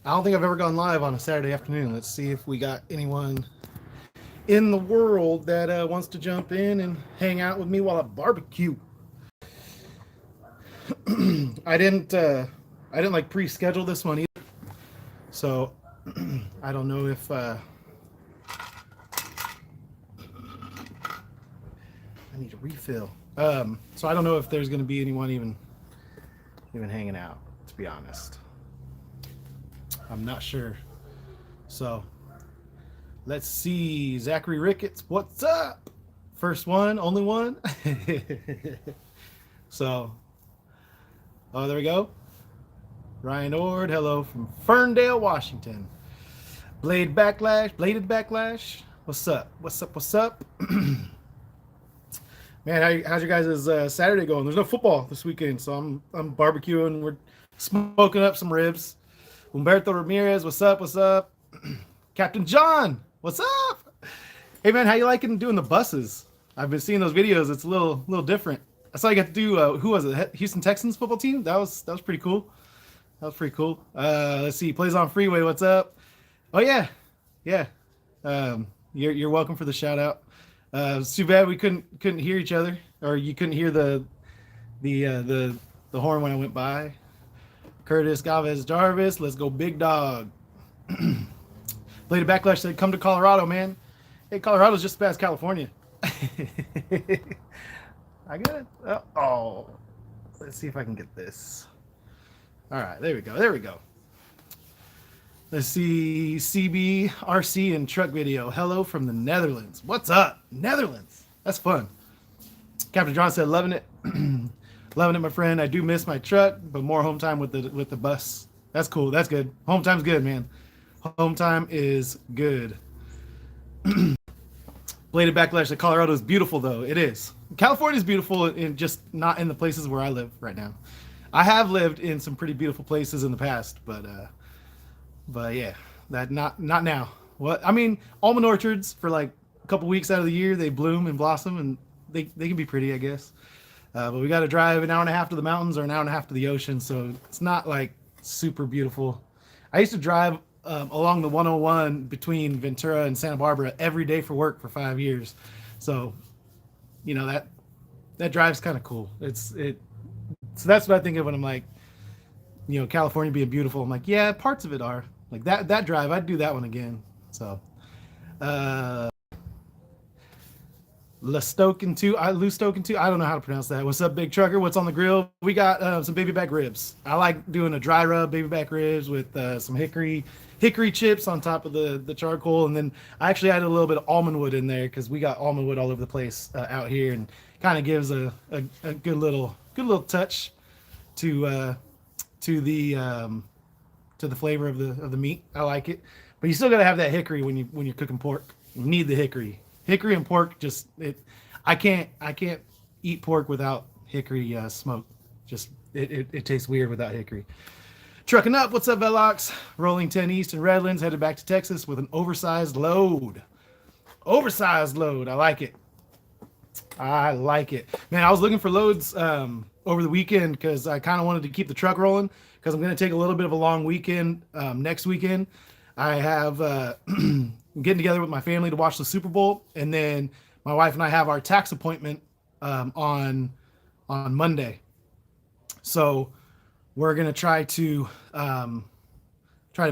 I don't think I've ever gone live on a Saturday afternoon. Let's see if we got anyone in the world that wants to jump in and hang out with me while I barbecue. I didn't like pre-schedule this one either, so I don't know if I need a refill. So I don't know if there's going to be anyone even hanging out. To be honest, I'm not sure. So let's see. Zachary Ricketts, what's up? First one, only one. So, oh, there we go. Ryan Ord, hello from Ferndale, Washington. Bladed Backlash. What's up? What's up? What's up? Man, how's your guys' Saturday going? There's no football this weekend, so I'm barbecuing. We're smoking up some ribs. Humberto Ramirez, what's up? What's up? Captain John, what's up? Hey man, how you liking doing the buses? I've been seeing those videos. It's a little different. I saw you got to do who was it? Houston Texans football team. That was pretty cool. That was pretty cool. Let's see. Plays on Freeway. What's up? Oh yeah, yeah. You're welcome for the shout out. It's too bad we couldn't hear each other, or you couldn't hear the horn when I went by. Curtis Galvez Jarvis, let's go big dog. Bladed Backlash said, "Come to Colorado, man." Hey, Colorado's just as bad as California. I got it. Oh, let's see if I can get this. All right, there we go. There we go. Let's see, CBRC and truck video. Hello from the Netherlands. What's up, Netherlands? That's fun. Captain John said, "Loving it, loving it, my friend. I do miss my truck, but more home time with the bus. That's cool. That's good. Home time's good, man. Home time is good." Bladed Backlash that Colorado is beautiful, though. It is. California is beautiful, and just not in the places where I live right now. I have lived in some pretty beautiful places in the past, but yeah, that not now. What I mean, almond orchards for like a couple weeks out of the year, they bloom and blossom, and they can be pretty, I guess. But we got to drive an hour and a half to the mountains or an hour and a half to the ocean, so it's not like super beautiful. I used to drive along the 101 between Ventura and Santa Barbara every day for work for 5 years, so you know that drive's kind of cool. So that's what I think of when I'm like, you know, California being beautiful. I'm like, yeah, parts of it are. Like that drive, I'd do that one again. So, Lou Stoken too. I don't know how to pronounce that. What's up, Big Trucker? What's on the grill? We got some baby back ribs. I like doing a dry rub baby back ribs with some hickory chips on top of the charcoal, and then I actually added a little bit of almond wood in there because we got almond wood all over the place out here, and kind of gives a good little touch to the flavor of the meat. I like it, but you still got to have that hickory when you're cooking pork. You need the hickory and pork. Just I can't eat pork without hickory smoke. Just it tastes weird without hickory. Trucking up, what's up, Velox? Rolling 10 East in Redlands, headed back to Texas with an oversized load. I like it. Man, I was looking for loads over the weekend because I kind of wanted to keep the truck rolling because I'm going to take a little bit of a long weekend next weekend. I have getting together with my family to watch the Super Bowl, and then my wife and I have our tax appointment on Monday. So we're going to try to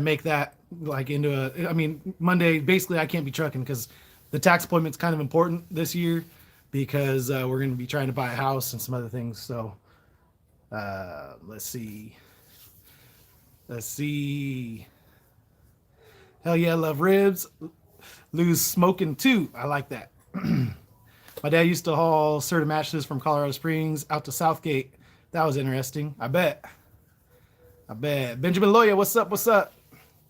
make that like into Monday. Basically, I can't be trucking because the tax appointment's kind of important this year because we're going to be trying to buy a house and some other things. So let's see. Hell yeah, love ribs. Lou's smoking too. I like that. My dad used to haul Serta matches from Colorado Springs out to Southgate. That was interesting. I bet. Benjamin Loya, what's up?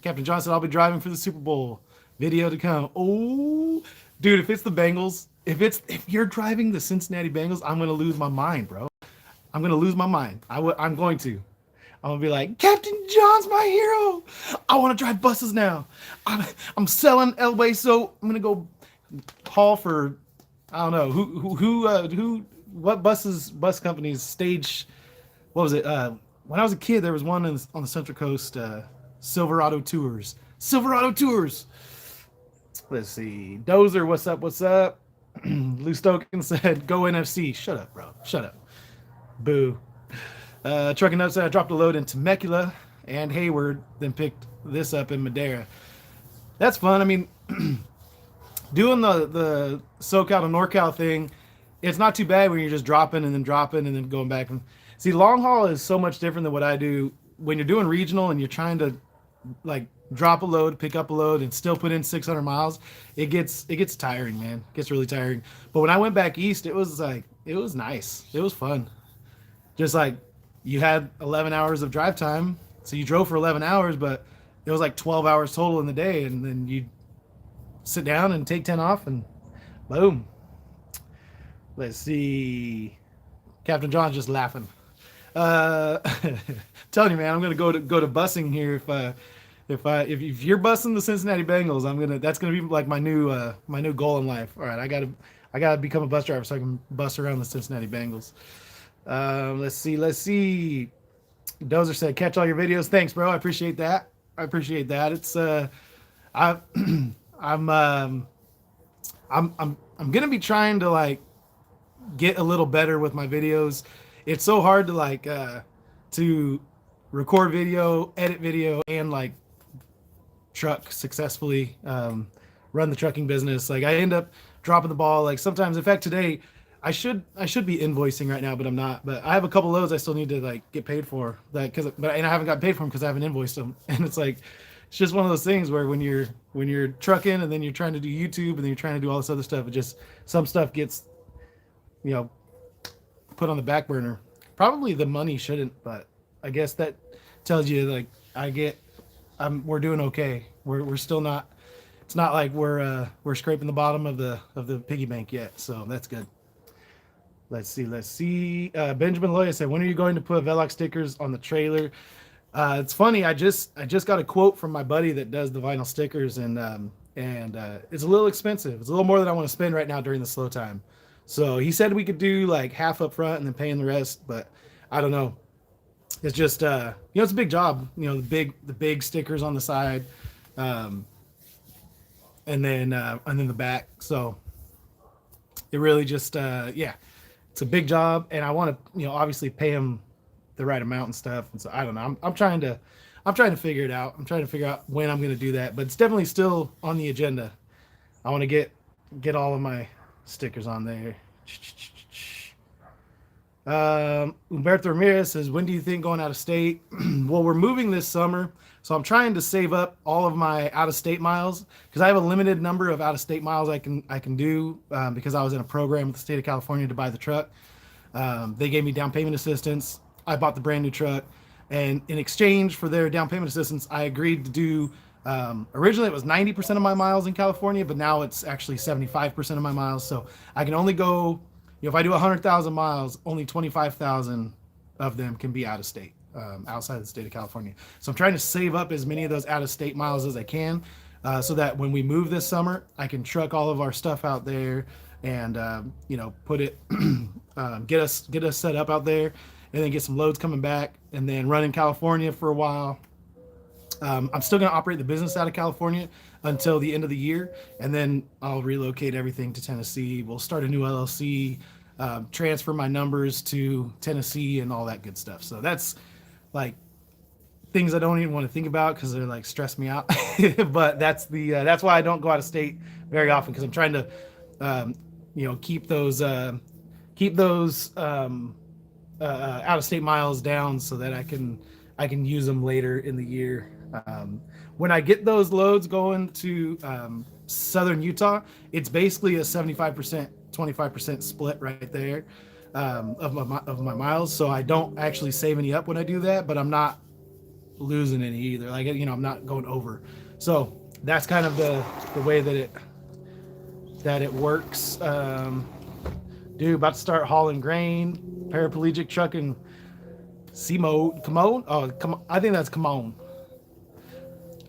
Captain John said, "I'll be driving for the Super Bowl. Video to come." Oh, dude, if it's the Bengals, if you're driving the Cincinnati Bengals, I'm going to lose my mind, bro. I'm going to lose my mind. I'm going to be like, "Captain John's my hero. I want to drive buses now. I'm selling Elway, so I'm going to go haul for, I don't know, what bus companies stage, what was it? When I was a kid, there was one on the Central Coast, Silverado Tours. Silverado Tours. Let's see. Dozer, what's up? What's up? Lou Stoken said, "Go NFC." Shut up, bro. Shut up. Boo. Trucking Up said, "I dropped a load in Temecula and Hayward, then picked this up in Madera." That's fun. I mean, doing the SoCal to NorCal thing, it's not too bad when you're just dropping and then going back. And see, long haul is so much different than what I do. When you're doing regional and you're trying to like drop a load, pick up a load, and still put in 600 miles, it gets tiring, man. It gets really tiring. But when I went back east, it was nice. It was fun. Just like you had 11 hours of drive time, so you drove for 11 hours, but it was like 12 hours total in the day, and then you sit down and take 10 off, and boom. Let's see. Captain John's just laughing. Telling you, man, I'm gonna go to busing here. If you're busing the Cincinnati Bengals, that's gonna be like my new goal in life. All right, I gotta become a bus driver so I can bus around the Cincinnati Bengals. Let's see. Dozer said, "Catch all your videos." Thanks, bro. I appreciate that. It's I'm gonna be trying to like get a little better with my videos. It's so hard to record video, edit video, and like truck successfully, run the trucking business. Like I end up dropping the ball. Like sometimes, in fact, today I should be invoicing right now, but I'm not. But I have a couple loads I still need to like get paid for and I haven't got paid for them because I haven't invoiced them. And it's like, it's just one of those things where when you're trucking and then you're trying to do YouTube and then you're trying to do all this other stuff, it just, some stuff gets, put on the back burner. Probably the money shouldn't, but I guess that tells you like we're doing okay. We're still not. It's not like we're scraping the bottom of the piggy bank yet, so that's good. Let's see. Benjamin Loya said, "When are you going to put Velox stickers on the trailer?" It's funny. I just got a quote from my buddy that does the vinyl stickers, and it's a little expensive. It's a little more than I want to spend right now during the slow time. So he said we could do like half up front and then paying the rest, but I don't know. It's just it's a big job. The big stickers on the side, and then the back. So it really just it's a big job, and I want to obviously pay him the right amount and stuff. And so I don't know. I'm trying to figure it out. I'm trying to figure out when I'm going to do that, but it's definitely still on the agenda. I want to get all of my stickers on there. Humberto Ramirez says, "When do you think going out of state?" Well, we're moving this summer, so I'm trying to save up all of my out-of-state miles because I have a limited number of out-of-state miles I can do because I was in a program with the state of California to buy the truck. They gave me down payment assistance. I bought the brand new truck, and in exchange for their down payment assistance, I agreed to do. Originally, it was 90% of my miles in California, but now it's actually 75% of my miles. So I can only go. If I do 100,000 miles, only 25,000 of them can be out of state, outside of the state of California. So I'm trying to save up as many of those out of state miles as I can, so that when we move this summer, I can truck all of our stuff out there and put it, get us set up out there, and then get some loads coming back, and then run in California for a while. I'm still going to operate the business out of California until the end of the year, and then I'll relocate everything to Tennessee. We'll start a new LLC, transfer my numbers to Tennessee, and all that good stuff. So that's like things I don't even want to think about because they're like stress me out. But that's why I don't go out of state very often, because I'm trying to keep those out of state miles down so that I can use them later in the year. When I get those loads going to southern Utah, it's basically a 75%, 25% split right there of my miles. So I don't actually save any up when I do that, but I'm not losing any either. Like, I'm not going over. So that's kind of the way that it works. Dude, about to start hauling grain, paraplegic trucking, Commode. Oh, come on. I think that's Commode.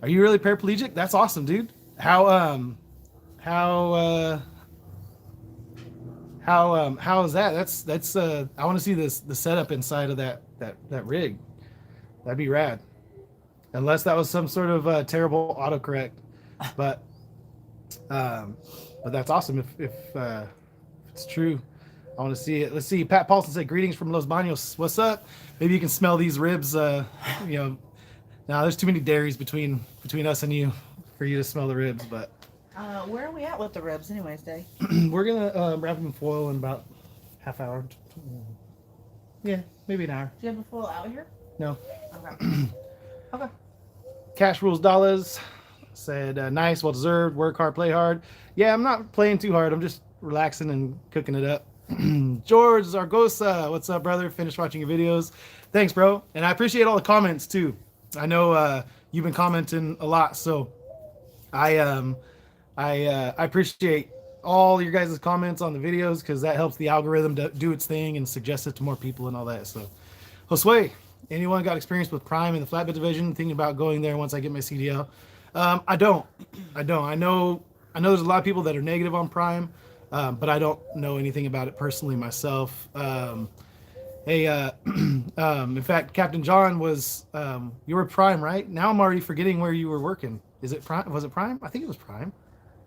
Are you really paraplegic? That's awesome, dude. How is that? That's I want to see the setup inside of that rig. That'd be rad. unless that was some sort of terrible autocorrect. But um, but that's awesome if it's true. I want to see it. Let's see. Pat Paulson said, "Greetings from Los Banos. What's up? Maybe you can smell these ribs. You know, now there's too many dairies between us and you for you to smell the ribs. But where are we at with the ribs, anyways, Day? we're gonna wrap them in foil in about half hour. Yeah, maybe an hour. Do you have a foil out here? No. Okay. Okay. Cash rules dollars. Said nice, well deserved. Work hard, play hard. Yeah, I'm not playing too hard. I'm just relaxing and cooking it up. George Zargosa, what's up, brother? Finished watching your videos. Thanks, bro. And I appreciate all the comments too. I know you've been commenting a lot, so I appreciate all your guys' comments on the videos because that helps the algorithm do its thing and suggest it to more people and all that. So, Josue, anyone got experience with Prime in the flatbed division? Thinking about going there once I get my CDL. I don't. I know there's a lot of people that are negative on Prime. But I don't know anything about it personally myself. Hey, in fact, Captain John was, you were Prime, right? Now I'm already forgetting where you were working. Is it Prime? Was it Prime? I think it was Prime.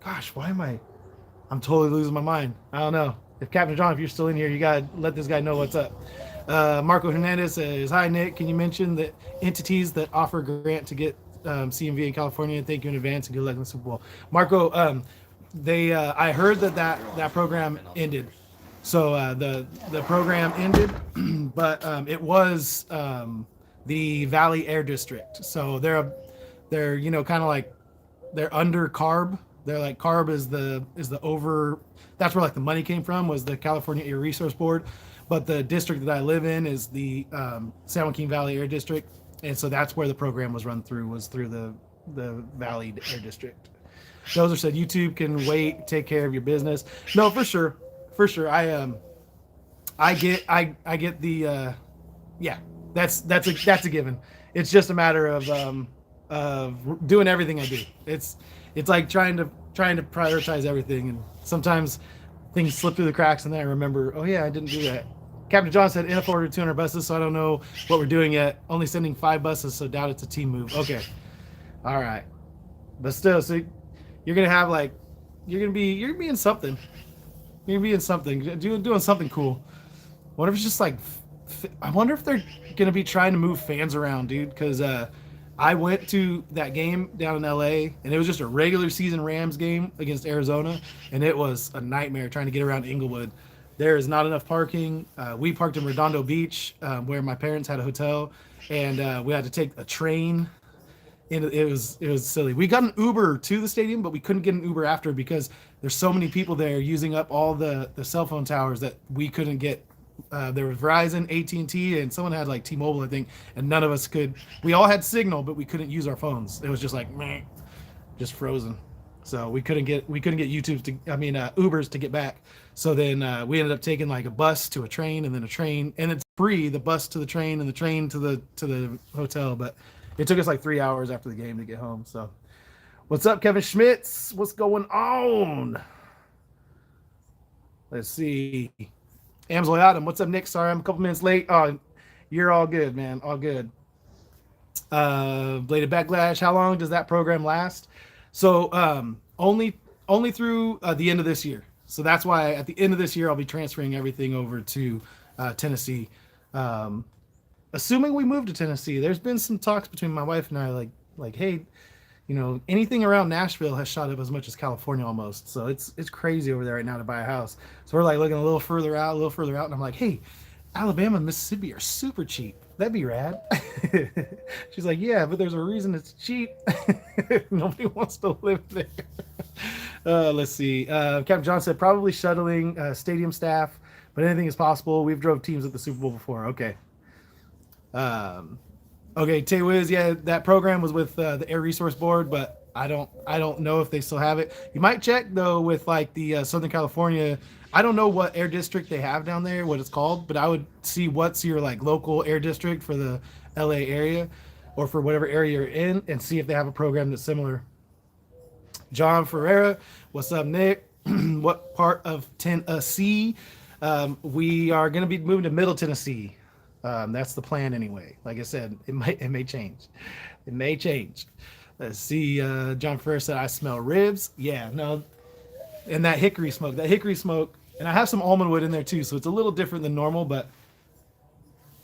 Gosh, I'm totally losing my mind. I don't know. If Captain John, if you're still in here, you gotta let this guy know what's up. Marco Hernandez says, "Hi, Nick. Can you mention the entities that offer grant to get CMV in California? Thank you in advance and good luck in the Super Bowl." Marco, I heard that program ended. So the program ended, but it was the Valley Air District. So they're kind of like they're under CARB. They're like CARB is the over. That's where like the money came from, was the California Air Resource Board. But the district that I live in is the San Joaquin Valley Air District, and so that's where the program was run through, was through the Valley Air District. Dozer said YouTube can wait, take care of your business. No, for sure. I get the yeah, that's a given. It's just a matter of doing everything I do. It's like trying to prioritize everything, and sometimes things slip through the cracks, and then I remember, oh yeah, I didn't do that. Captain John said NF ordered 200 buses, so I don't know what we're doing yet. Only sending 5 buses, so doubt it's a team move. Okay, all right, but still, so you're gonna have like you're gonna be in something. You're gonna be in something, doing something cool. What if it's just like, I wonder if they're gonna be trying to move fans around, dude. Because I went to that game down in LA, and it was just a regular season Rams game against Arizona, and it was a nightmare trying to get around Inglewood. There is not enough parking. We parked in Redondo Beach, where my parents had a hotel, and we had to take a train. And it was silly. We got an Uber to the stadium, but we couldn't get an Uber after because there's so many people there using up all the cell phone towers that we couldn't get. There was Verizon, AT&T, and someone had like T-Mobile, I think, and none of us could. We all had signal, but we couldn't use our phones. It was just like meh, just frozen. So we couldn't get Ubers to get back. So then we ended up taking like a bus to a train, and then a train, and it's free, the bus to the train and the train to the hotel, but it took us like 3 hours after the game to get home. So what's up, Kevin Schmitz? What's going on? Let's see. Amsloy Adam, what's up, Nick? Sorry, I'm a couple minutes late. Oh, you're all good, man. All good. Bladed Backlash, how long does that program last? So only through the end of this year. So that's why at the end of this year, I'll be transferring everything over to Tennessee. Assuming we move to Tennessee, there's been some talks between my wife and I, like, hey, anything around Nashville has shot up as much as California almost. So it's crazy over there right now to buy a house. So we're like looking a little further out, and I'm like, hey, Alabama and Mississippi are super cheap. That'd be rad. She's like, yeah, but there's a reason it's cheap. Nobody wants to live there. Let's see. Captain John said probably shuttling stadium staff, but anything is possible. We've drove teams at the Super Bowl before. Okay. Okay, Tay Wiz, yeah, that program was with the Air Resource Board, but I don't know if they still have it. You might check though with like the Southern California. I don't know what air district they have down there, what it's called, but I would see what's your like local air district for the LA area or for whatever area you're in, and see if they have a program that's similar. John Ferreira, what's up, Nick? What part of Tennessee? We are going to be moving to Middle Tennessee. That's the plan anyway. Like I said, it may change. It may change. Let's see. John Ferrer said I smell ribs. Yeah, no, and that hickory smoke. That hickory smoke, and I have some almond wood in there too, so it's a little different than normal. But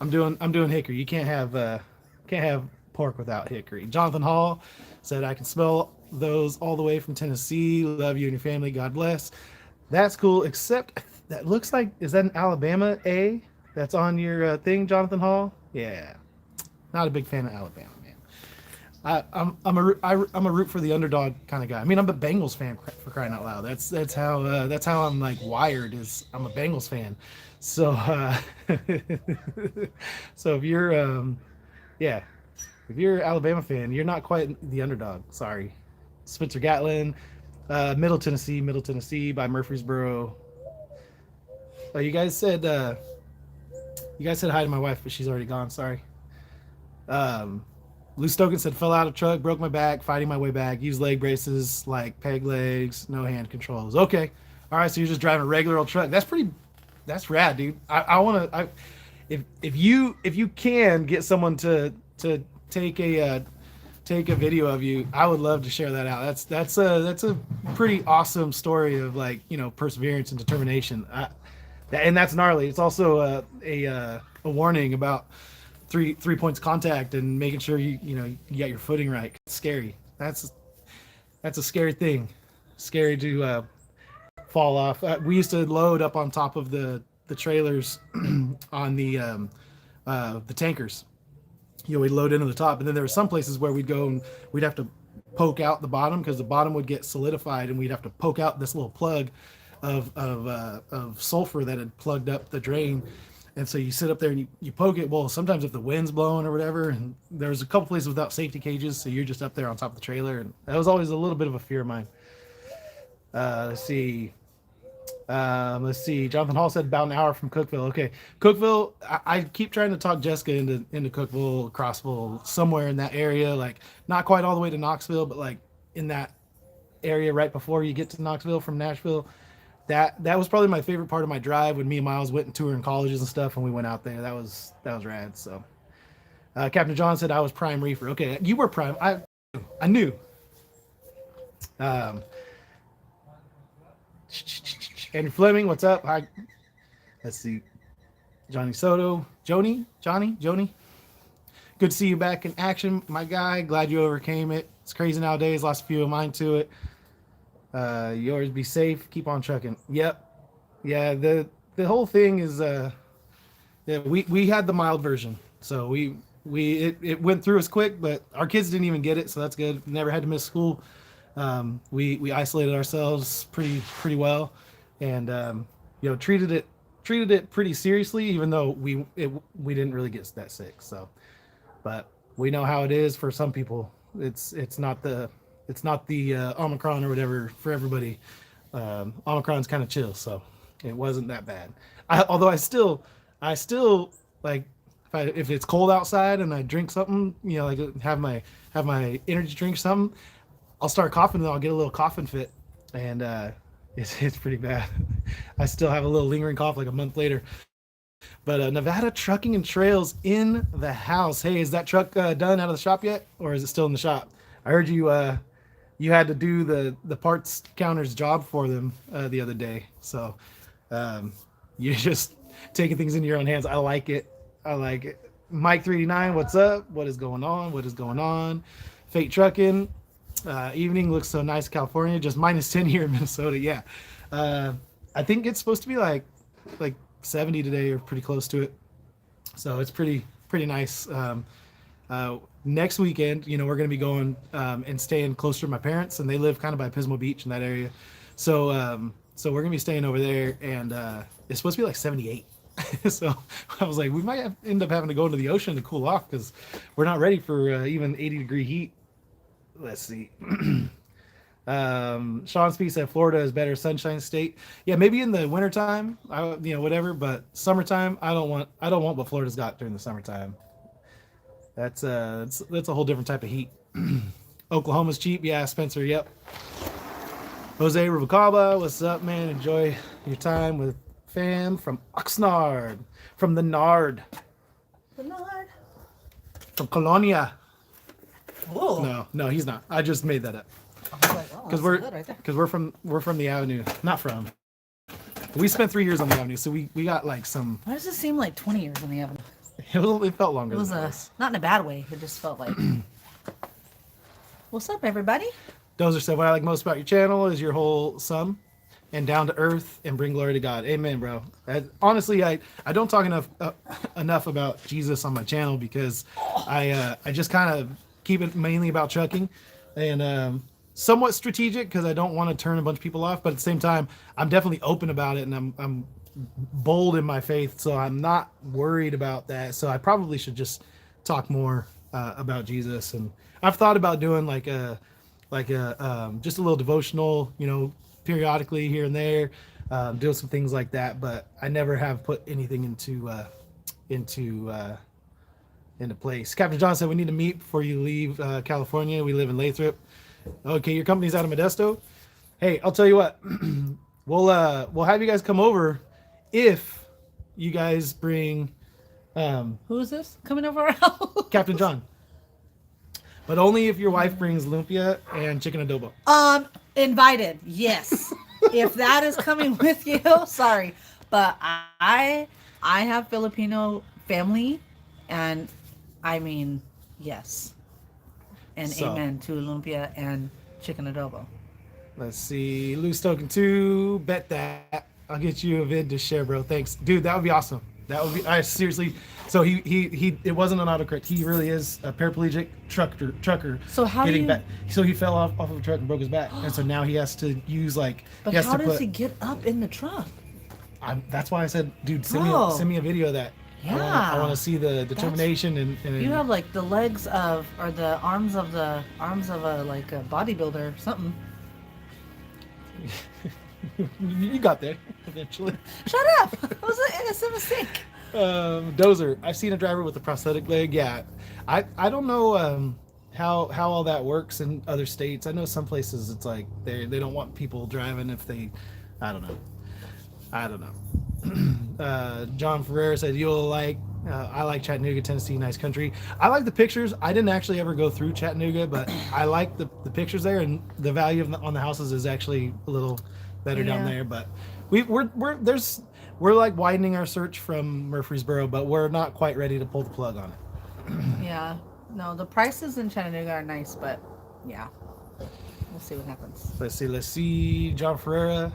I'm doing hickory. You can't have pork without hickory. Jonathan Hall said I can smell those all the way from Tennessee. Love you and your family. God bless. That's cool. Except that looks like, is that an Alabama A that's on your thing, Jonathan Hall? Yeah, not a big fan of Alabama, man. I'm a root for the underdog kind of guy. I mean, I'm a Bengals fan for crying out loud. That's how I'm like wired. Is I'm a Bengals fan. So so if you're yeah, if you're an Alabama fan, you're not quite the underdog. Sorry. Spencer Gatlin, Middle Tennessee by Murfreesboro. Oh, you guys said hi to my wife, but she's already gone. Sorry. Lou Stoken said fell out of truck, broke my back, fighting my way back, used leg braces like peg legs, no hand controls. Okay. All right, so you're just driving a regular old truck. That's rad, dude. I want to if you can get someone to take a video of you, I would love to share that out. That's a pretty awesome story of, like, perseverance and determination. And that's gnarly. It's also a warning about three points contact and making sure you got your footing right. It's scary. That's a scary thing. Scary to fall off. We used to load up on top of the trailers on the tankers. We'd load into the top, and then there were some places where we'd go and we'd have to poke out the bottom because the bottom would get solidified, and we'd have to poke out this little plug of sulfur that had plugged up the drain. And so you sit up there and you poke it. Well, sometimes if the wind's blowing or whatever, and there was a couple places without safety cages, so you're just up there on top of the trailer, and that was always a little bit of a fear of mine. Let's see. Jonathan Hall said about an hour from Cookeville. Okay, Cookeville. I keep trying to talk Jessica into Cookeville, Crossville, somewhere in that area. Like, not quite all the way to Knoxville, but like in that area right before you get to Knoxville from Nashville. That was probably my favorite part of my drive, when me and Miles went and touring colleges and stuff, and we went out there. That was rad. So, Captain John said I was prime reefer. Okay, you were prime. I knew. Andrew Fleming, what's up? Hi. Let's see. Johnny Soto. Joni. Good to see you back in action, my guy. Glad you overcame it. It's crazy nowadays. Lost a few of mine to it. Yours be safe. Keep on trucking. Yep. Yeah. The whole thing is, yeah, we had the mild version. So it went through us quick, but our kids didn't even get it. So that's good. Never had to miss school. We isolated ourselves pretty well, and treated it pretty seriously, even though we didn't really get that sick. So, but we know how it is for some people. It's not the Omicron or whatever for everybody. Omicron's kind of chill, so it wasn't that bad. Although I still like, if it's cold outside and I drink something, like have my energy drink something, I'll start coughing and I'll get a little coughing fit, and it's pretty bad. I still have a little lingering cough like a month later. But Nevada Trucking and Trails in the house. Hey, is that truck done out of the shop yet, or is it still in the shop? I heard you had to do the parts counter's job for them the other day. So you're just taking things into your own hands. I like it. Mike 389, what's up? What is going on? Fate Trucking. Evening looks so nice in California. Just -10 here in Minnesota. Yeah. I think it's supposed to be like 70 today, or pretty close to it. So it's pretty nice. Next weekend, we're going to be going and staying closer to my parents, and they live kind of by Pismo Beach in that area. So we're going to be staying over there, and it's supposed to be like 78. So I was like, we might end up having to go into the ocean to cool off, because we're not ready for even 80-degree heat. Let's see. Sean Speed said Florida is better sunshine state. Yeah, maybe in the wintertime, whatever, but summertime, I don't want what Florida's got during the summertime. That's a whole different type of heat. Oklahoma's cheap. Yeah, Spencer, yep. Jose Rubalcaba, what's up, man? Enjoy your time with fam from Oxnard, from the Nard. The Nard. From Colonia. Ooh. No, he's not. I just made that up. I was like, oh, Because that's we're good right there. because we're from the Avenue, not from. We spent 3 years on the Avenue, so we got like some. Why does it seem like 20 years on the Avenue? It felt longer. It was than a not in a bad way. It just felt like. What's up, everybody? Dozer said, "What I like most about your channel is your whole sum, and down to earth, and bring glory to God." Amen, bro. Honestly, I don't talk enough about Jesus on my channel because I just kind of keep it mainly about trucking, and somewhat strategic because I don't want to turn a bunch of people off, but at the same time, I'm definitely open about it, and I'm bold in my faith, so I'm not worried about that. So I probably should just talk more about Jesus, and I've thought about doing like a just a little devotional, periodically here and there, doing some things like that, but I never have put anything into place. Captain John said we need to meet before you leave California. We live in Lathrop. Okay, your company's out of Modesto. Hey, I'll tell you what. We'll have you guys come over if you guys bring Who is this coming over our house? Captain John. But only if your wife brings lumpia and chicken adobo. Invited, yes. If that is coming with you, sorry, but I have Filipino family, and I mean, yes, and So. amen to lumpia and chicken adobo. Let's see. Loose token 2. Bet that. I'll get you a vid to share, bro. Thanks. Dude, that would be awesome. That would be, I seriously. So he it wasn't an autocorrect. He really is a paraplegic trucker. So how do you? back. So he fell off of a truck and broke his back. And so now he has to use But he has how to does put, he get up in the truck? that's why I said, dude, Bro. send me a video of that. Yeah. I want to see the determination and You have like the legs of, or the arms of a like a bodybuilder or something. you got there eventually. Shut up! It was an innocent mistake. Dozer, I've seen a driver with a prosthetic leg. Yeah, I don't know how all that works in other states. I know some places it's like they don't want people driving if they, I don't know. John Ferrer said you'll like. I like Chattanooga, Tennessee, nice country. I like the pictures. I didn't actually ever go through Chattanooga, but I like the pictures there, and the value on the houses is actually a little better down Yeah. there. But we're like widening our search from Murfreesboro, but we're not quite ready to pull the plug on it. Yeah. No, the prices in Chattanooga are nice, but yeah. We'll see what happens. Let's see. John Ferreira,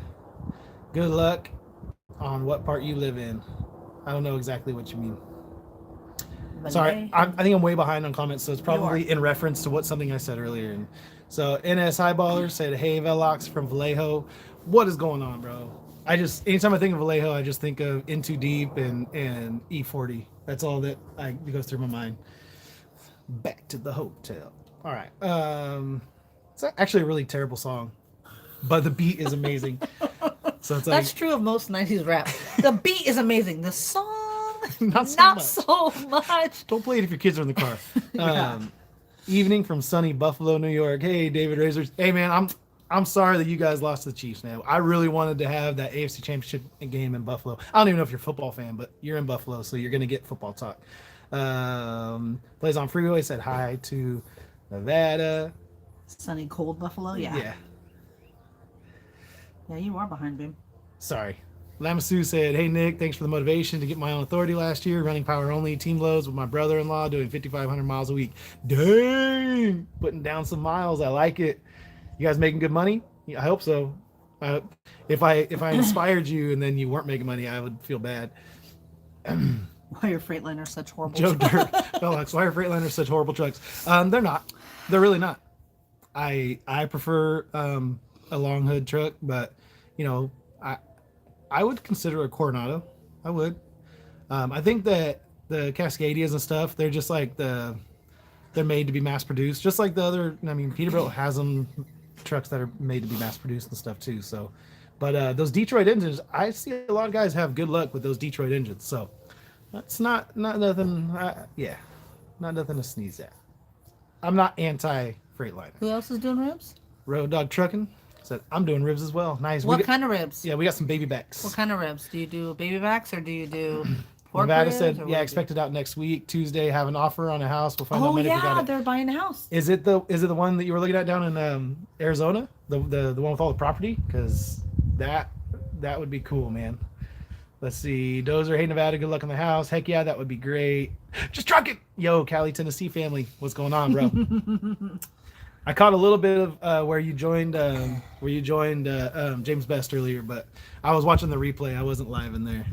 good luck on what part you live in. I don't know exactly what you mean. Sorry, I think I'm way behind on comments, so it's probably in reference to something I said earlier. And so NS Highballer said, "Hey, Velox from Vallejo, what is going on, bro?" Anytime I think of Vallejo, I just think of In Too Deep and E40. That's all that goes through my mind. Back to the hotel. All right. It's actually a really terrible song, but the beat is amazing. So it's like, that's true of most 90s rap. The beat is amazing. The song, not so much. Don't play it if your kids are in the car. Yeah. Evening from sunny Buffalo, New York. Hey, David Razors. Hey, man, I'm sorry that you guys lost to the Chiefs. Now, I really wanted to have that AFC Championship game in Buffalo. I don't even know if you're a football fan, but you're in Buffalo, so you're gonna get football talk. Plays on Freeway said hi to Nevada. Sunny, cold Buffalo. Yeah, you are behind, babe. Sorry. Lamasu said, "Hey Nick, thanks for the motivation to get my own authority last year, running power only team loads with my brother-in-law, doing 5,500 miles a week. Dang, putting down some miles. I like it. You guys making good money? Yeah, I hope so. If I inspired you and then you weren't making money, I would feel bad." Why are Freightliners such horrible? Joe Dirt, Velox, why are Freightliners such horrible trucks? They're not. They're really not. I prefer a long hood truck, but I would consider a Coronado. I would. I think that the Cascadias and stuff, they're just like they're made to be mass produced, just like the other. I mean, Peterbilt has them trucks that are made to be mass produced and stuff too. So, but those Detroit engines, I see a lot of guys have good luck with those Detroit engines. So that's not nothing. Not nothing to sneeze at. I'm not anti Freightliner. Who else is doing ribs? Road Dog Trucking said, "I'm doing ribs as well." Nice. What kind of ribs? Yeah, we got some baby backs. What kind of ribs? Do you do baby backs or do you do Pork Nevada ribs, said, or what yeah, do you expect it out next week. Tuesday, have an offer on a house. We'll find out Oh when if we yeah, got it. they're buying a house. Is it the one that you were looking at down in Arizona? The one with all the property? Because that would be cool, man. Let's see. Dozer, hey Nevada, good luck on the house. Heck yeah, that would be great. Just trucking. Yo, Cali, Tennessee family, what's going on, bro? I caught a little bit of where you joined James Best earlier, but I was watching the replay. I wasn't live in there.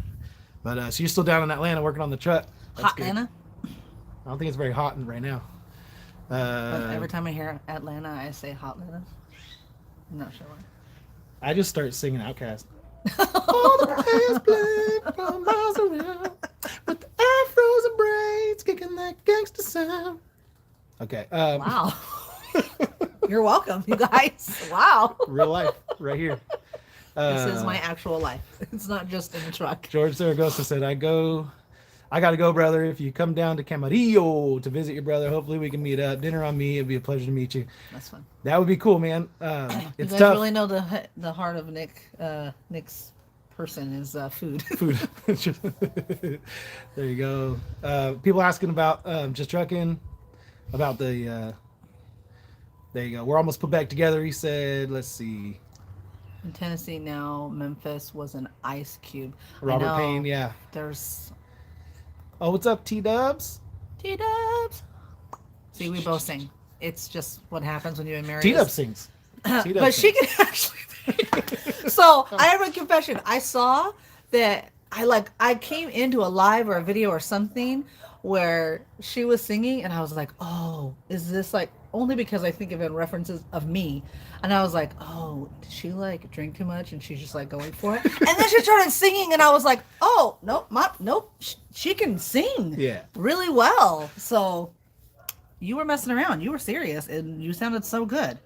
But so you're still down in Atlanta working on the truck. That's Hot good. Atlanta. I don't think it's very hot right now. But every time I hear Atlanta, I say Hot Atlanta. I'm not sure why. I just start singing Outcast. All the players play from miles around with the afros and braids kicking that gangster sound. Okay. Wow. You're welcome, you guys. Wow. Real life, right here. This is my actual life. It's not just in the truck. George Zaragoza said, I gotta go, brother. If you come down to Camarillo to visit your brother, hopefully we can meet up. Dinner on me. It'd be a pleasure to meet you. That's fun. That would be cool, man. You It's guys tough. really know the heart of Nick's person is food. Food. There you go. People asking about just trucking, about the. There you go. We're almost put back together. He said, let's see. In Tennessee now, Memphis was an ice cube. Robert Payne, yeah. There's Oh, what's up, T-Dubs? T-Dubs. See, we both sing. It's just what happens when you and Mary. T-Dubs sings. But she can actually. So I have a confession. I saw that I came into a live or a video or something where she was singing, and I was like, oh, is this like only because I think of it in references of me, and I was like, oh, did she like drink too much and she's just like going for it? And then she started singing, and I was like, oh, nope, she can sing, Yeah, really well. So you were messing around, you were serious, and you sounded so good.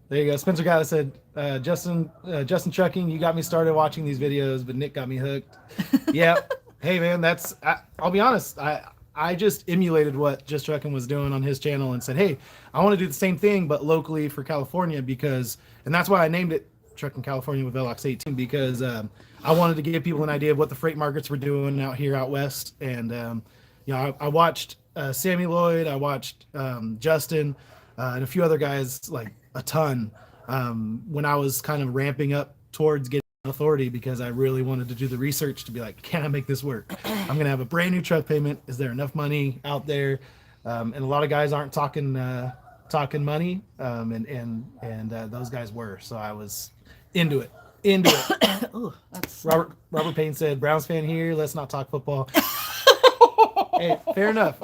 there you go. Spencer Gallagher said, Justin Trucking, you got me started watching these videos, but Nick got me hooked. Yeah. Hey man, I'll be honest. I just emulated what Just Trucking was doing on his channel and said, hey, I want to do the same thing, but locally for California and that's why I named it Trucking California with Velox 18, because I wanted to give people an idea of what the freight markets were doing out here out west. And, I watched Sammy Lloyd, I watched Justin and a few other guys, like a ton, when I was kind of ramping up towards getting authority, because I really wanted to do the research to be like, can I make this work? I'm gonna have a brand new truck payment. Is there enough money out there? And a lot of guys aren't talking money, and those guys were. So I was into it. Ooh, that's Robert Payne said, Browns fan here. Let's not talk football. Hey, fair enough.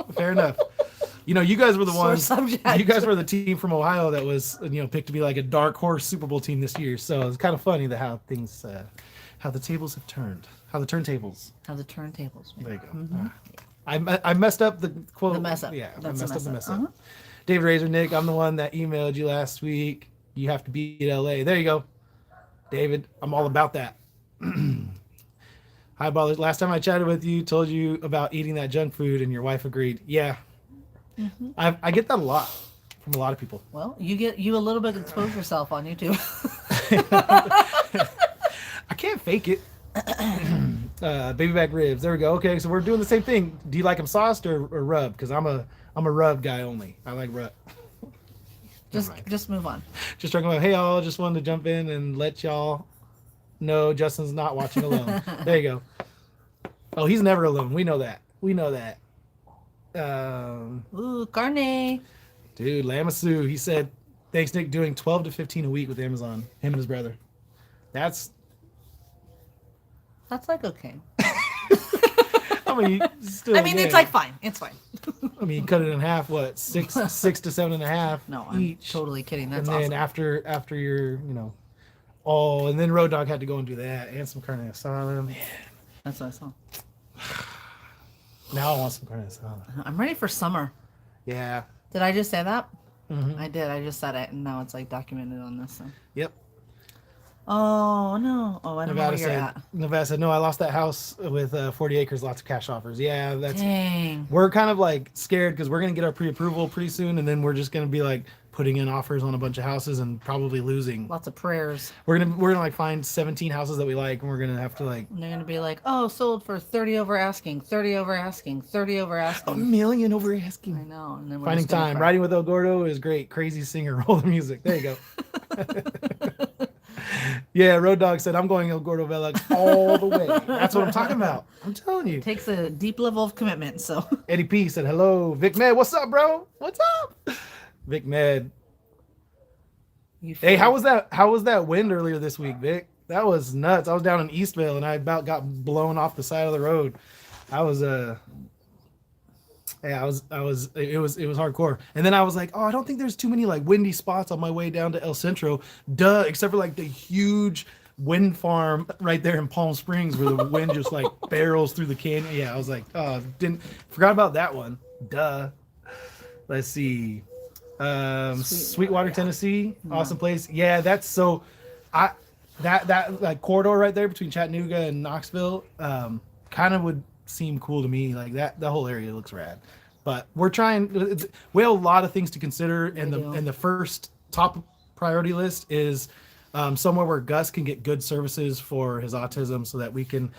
You guys were the ones. subject. You guys were the team from Ohio that was, picked to be like a dark horse Super Bowl team this year. So it's kind of funny how the tables have turned, how the turntables. How the turntables. There you go. Mm-hmm. I messed up the quote. The mess up. Yeah, That's I messed up the mess up. Uh-huh. David Razor, Nick, I'm the one that emailed you last week. You have to beat LA. There you go, David. I'm all about that. Hi, Ballers. Last time I chatted with you, told you about eating that junk food, and your wife agreed. Yeah. Mm-hmm. I get that a lot from a lot of people. Well, you a little bit expose yourself on YouTube. I can't fake it. Baby back ribs. There we go. Okay, so we're doing the same thing. Do you like them sauced or rubbed? Because I'm a rub guy only. I like rub. Just move on. Just talking about, hey y'all, just wanted to jump in and let y'all know Justin's not watching alone. There you go. Oh, he's never alone. We know that. Ooh, carne. Dude, Lamasu, he said, thanks Nick, doing 12 to 15 a week with Amazon. Him and his brother. That's like okay. I mean, still. It's like fine. It's fine. I mean, cut it in half. What, six to 7.5? No, I'm each. totally kidding. That's and then awesome. after your, and then Road Dog had to go and do that, and some carne asada. Man, That's what I saw. now I want some carne asada. I'm ready for summer. Yeah. Did I just say that? Mm-hmm. I did. I just said it, and now it's like documented on this. So. Yep. Oh no! Oh, I don't know where you're at. Nevada said, no, I lost that house with 40 acres, lots of cash offers. Yeah, Dang. we're kind of like scared because we're gonna get our pre-approval pretty soon, and then we're just gonna be like, putting in offers on a bunch of houses and probably losing. Lots of prayers. We're gonna like find 17 houses that we like, and we're gonna have to like. And they're gonna be like, oh, sold for 30 over asking, 30 over asking, 30 over asking. $1 million over asking. I know. And then we're Finding just gonna time. cry. Riding with El Gordo is great. Crazy singer. Roll the music. There you go. Yeah, Road Dog said, I'm going El Gordo Velox all the way. That's what I'm talking about. I'm telling you. It takes a deep level of commitment. So Eddie P said, hello. Vic Med, what's up, bro? What's up? Vic Med. Hey, how was that wind earlier this week, Vic? That was nuts. I was down in Eastvale and I about got blown off the side of the road. I was it was hardcore. And then I was like, oh, I don't think there's too many like windy spots on my way down to El Centro. Duh, except for like the huge wind farm right there in Palm Springs where the wind just like barrels through the canyon. Yeah, I was like, oh, forgot about that one. Duh. Let's see. Sweetwater, Tennessee, awesome place. Yeah, that's so. That like corridor right there between Chattanooga and Knoxville, kind of would seem cool to me. Like that, the whole area looks rad. But we're trying. We have a lot of things to consider, and the first top priority list is somewhere where Gus can get good services for his autism, so that we can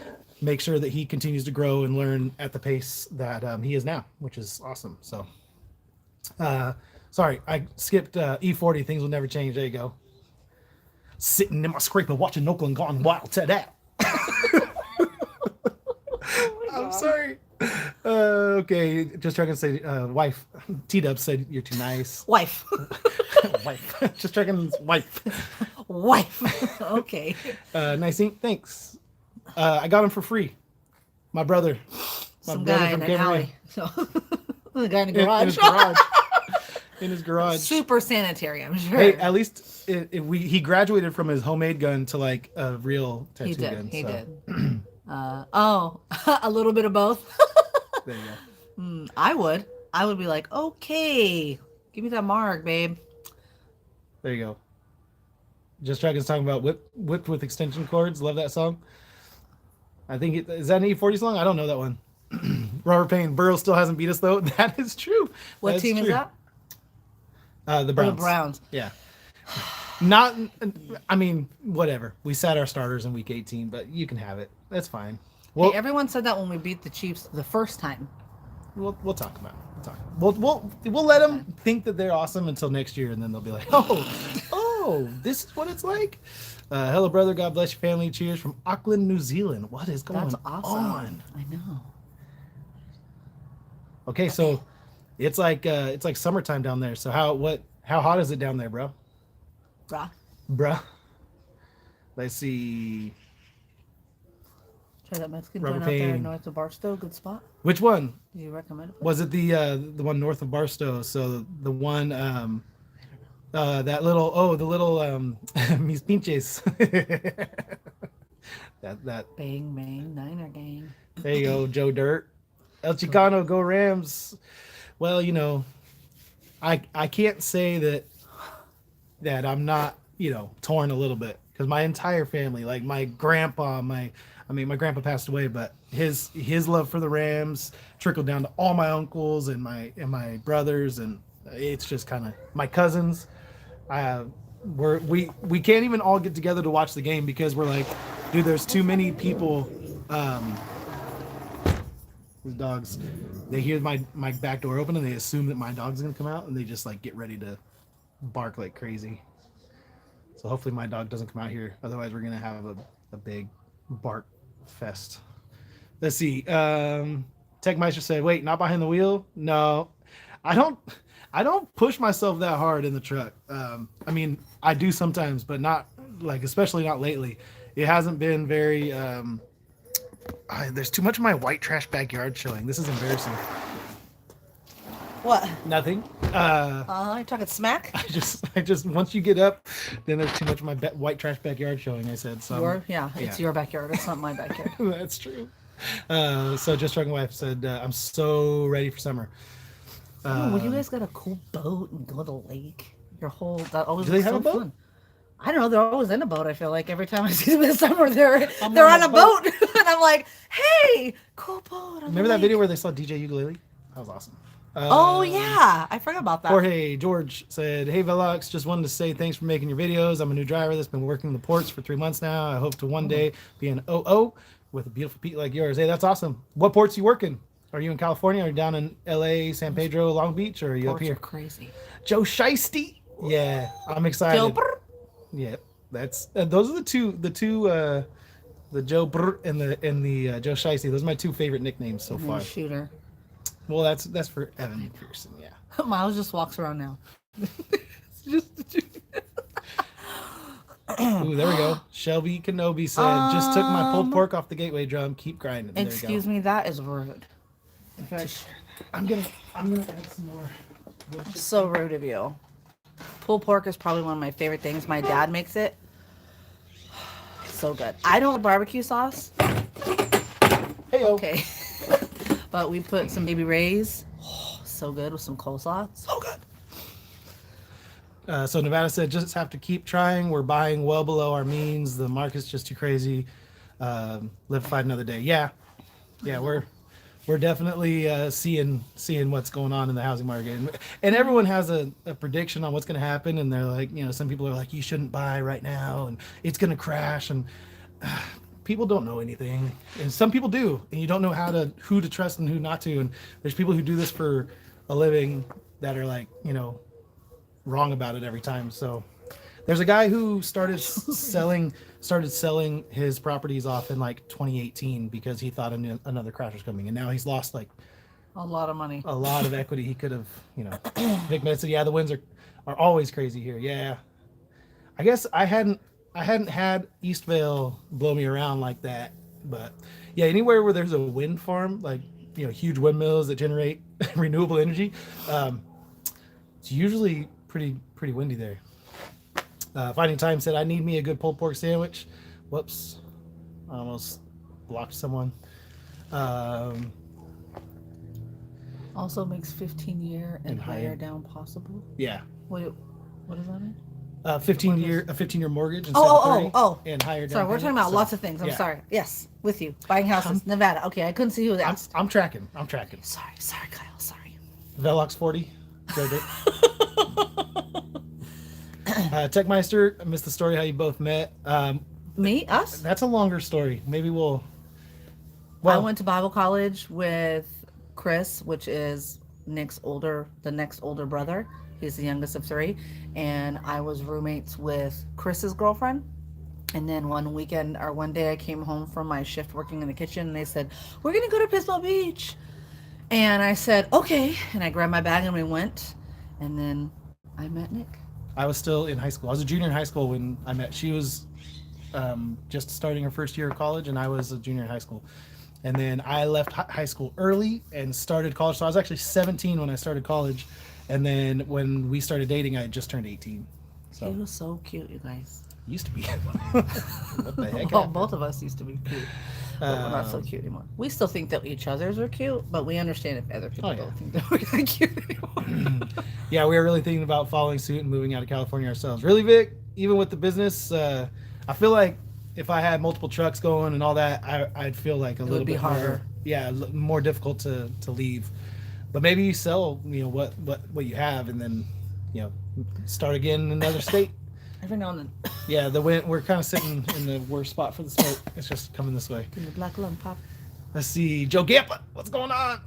make sure that he continues to grow and learn at the pace that he is now, which is awesome. So. Sorry, I skipped E40. Things will never change. There you go. Sitting in my scraper watching Oakland Gone Wild today. I'm sorry. Okay, just trying to say, wife. T-Dub said you're too nice. wife. Wife. Just checking. Wife. Wife. Okay. Nice ink. Thanks. I got him for free. My brother. Some guy in an alley. So the guy in the In garage. his garage. In his garage. Super sanitary, I'm sure. Hey, at least he graduated from his homemade gun to like a real tattoo gun. He did. A little bit of both. There you go. I would be like, okay, give me that mark, babe. There you go. Just Dragon's talking about whipped with extension cords. Love that song. I think is that an E40 song? I don't know that one. Robert Payne, Burrow still hasn't beat us though. That is true. What team is that? The Browns. The Browns. Yeah. Not. I mean, whatever. We sat our starters in week 18, but you can have it. That's fine. Well, Hey, everyone said that when we beat the Chiefs the first time. we'll talk about it. We'll let them think that they're awesome until next year, and then they'll be like, oh, this is what it's like. Hello, brother. God bless your family. Cheers from Auckland, New Zealand. What is going That's awesome. on? I know. Okay, so it's like summertime down there. So how hot is it down there, bro? Bruh. Let's see. Try that Mexican Rubber joint out there Payne. north of Barstow. Good spot. Which one? Do you recommend it? Was it the one north of Barstow? So the one that little the little mis pinches. that Bang bang Niner gang. there you go, Joe Dirt. El Chicano, go Rams. Well, you know, I can't say that I'm not, torn a little bit, because my entire family, like my grandpa, my grandpa passed away, but his love for the Rams trickled down to all my uncles and my brothers, and it's just kind of my cousins. We can't even all get together to watch the game because we're like, dude, there's too many people. These dogs, they hear my back door open and they assume that my dog's gonna come out, and they just like get ready to bark like crazy. So hopefully my dog doesn't come out here. Otherwise, we're gonna have a big bark fest. Let's see. Techmeister said, "Wait, not behind the wheel? No, I don't push myself that hard in the truck. I mean, I do sometimes, but not like, especially not lately. It hasn't been very. There's too much of my white trash backyard showing. This is embarrassing. What? Nothing. You talking smack? I just once you get up, then there's too much of my white trash backyard showing. I said so. It's your backyard. It's not my backyard. That's true. So just Drunken Wife said, I'm so ready for summer. When you guys got a cool boat and go to the lake, that always Do they looks have so a boat? fun. I don't know. They're always in a boat. I feel like every time I see them this summer, they're on a boat, and I'm like, hey, cool boat. Remember that video where they saw DJ Ukulele? That was awesome. Oh yeah, I forgot about that. Jorge George said, "Hey Velox, just wanted to say thanks for making your videos. I'm a new driver that's been working the ports for 3 months now. I hope to one day be an OO with a beautiful Pete like yours." Hey, that's awesome. What ports are you working? Are you in California? Are you down in LA, San Pedro, Long Beach, or are you Ports up here? are crazy. Joe Shiesty. Yeah, I'm excited. Joe Brr. Yeah, that's those are the Joe Brr and the Joe Shiesty. Those are my two favorite nicknames so far. Shooter. Well, that's for Evan McPherson. Yeah. Miles just walks around now. It's just Ooh, there we go. Shelby Kenobi said, "Just took my pulled pork off the gateway drum. Keep grinding." There excuse me, that is rude. In fact, I'm gonna add some more. So rude of you. Pulled pork is probably one of my favorite things. My dad makes it. So good. I don't like barbecue sauce. Hey, Okay. But we put some baby rays. Oh, so good with some coleslaw. So good. So Nevada said, "Just have to keep trying. We're buying well below our means. The market's just too crazy. Live to fight another day." Yeah, we're definitely seeing what's going on in the housing market, and everyone has a prediction on what's going to happen. And they're like, some people are like, "You shouldn't buy right now, and it's going to crash." And people don't know anything, and some people do, and you don't know who to trust and who not to. And there's people who do this for a living that are like, wrong about it every time. So there's a guy who started selling his properties off in like 2018 because he thought another crash was coming, and now he's lost like a lot of money, a lot of equity. He could have, Vic Med said, "Yeah, the winds are always crazy here." Yeah, I guess I hadn't had Eastvale blow me around like that, but yeah, anywhere where there's a wind farm, like huge windmills that generate renewable energy, it's usually pretty windy there. Finding Time said, "I need me a good pulled pork sandwich." Whoops, I almost blocked someone. Also makes 15-year and higher down possible. Yeah. Wait, what does that mean? 15-year mortgage. Oh. And higher down. Sorry, we're talking about lots of things. I'm sorry. Yes, with you. Buying houses, Nevada. Okay, I couldn't see who that. I'm tracking. Sorry, Kyle. Sorry. Velox 40. Techmeister, I missed the story how you both met. Us? That's a longer story. Maybe I went to Bible college with Chris, which is the next older brother. He's the youngest of 3. And I was roommates with Chris's girlfriend. And then one day I came home from my shift working in the kitchen, and they said, "We're going to go to Pismo Beach." And I said, "Okay." And I grabbed my bag and we went. And then I met Nick. I was still in high school. I was a junior in high school when I met. She was just starting her first year of college, and I was a junior in high school. And then I left high school early and started college. So I was actually 17 when I started college. And then when we started dating, I had just turned 18. So he was so cute, you guys. Used to be. What the heck? Well, both of us used to be cute. But we're not so cute anymore. We still think that each other's are cute, but we understand if other people don't think that we're cute anymore. Yeah, we were really thinking about following suit and moving out of California ourselves. Really, Vic, even with the business, I feel like if I had multiple trucks going and all that, I'd feel like a little bit harder. More difficult to leave. But maybe you sell, what you have, and then, start again in another state. Every now and then. Yeah, we're kind of sitting in the worst spot for the smoke. It's just coming this way. Give me the black lung pop. Let's see, Joe Gampa, what's going on?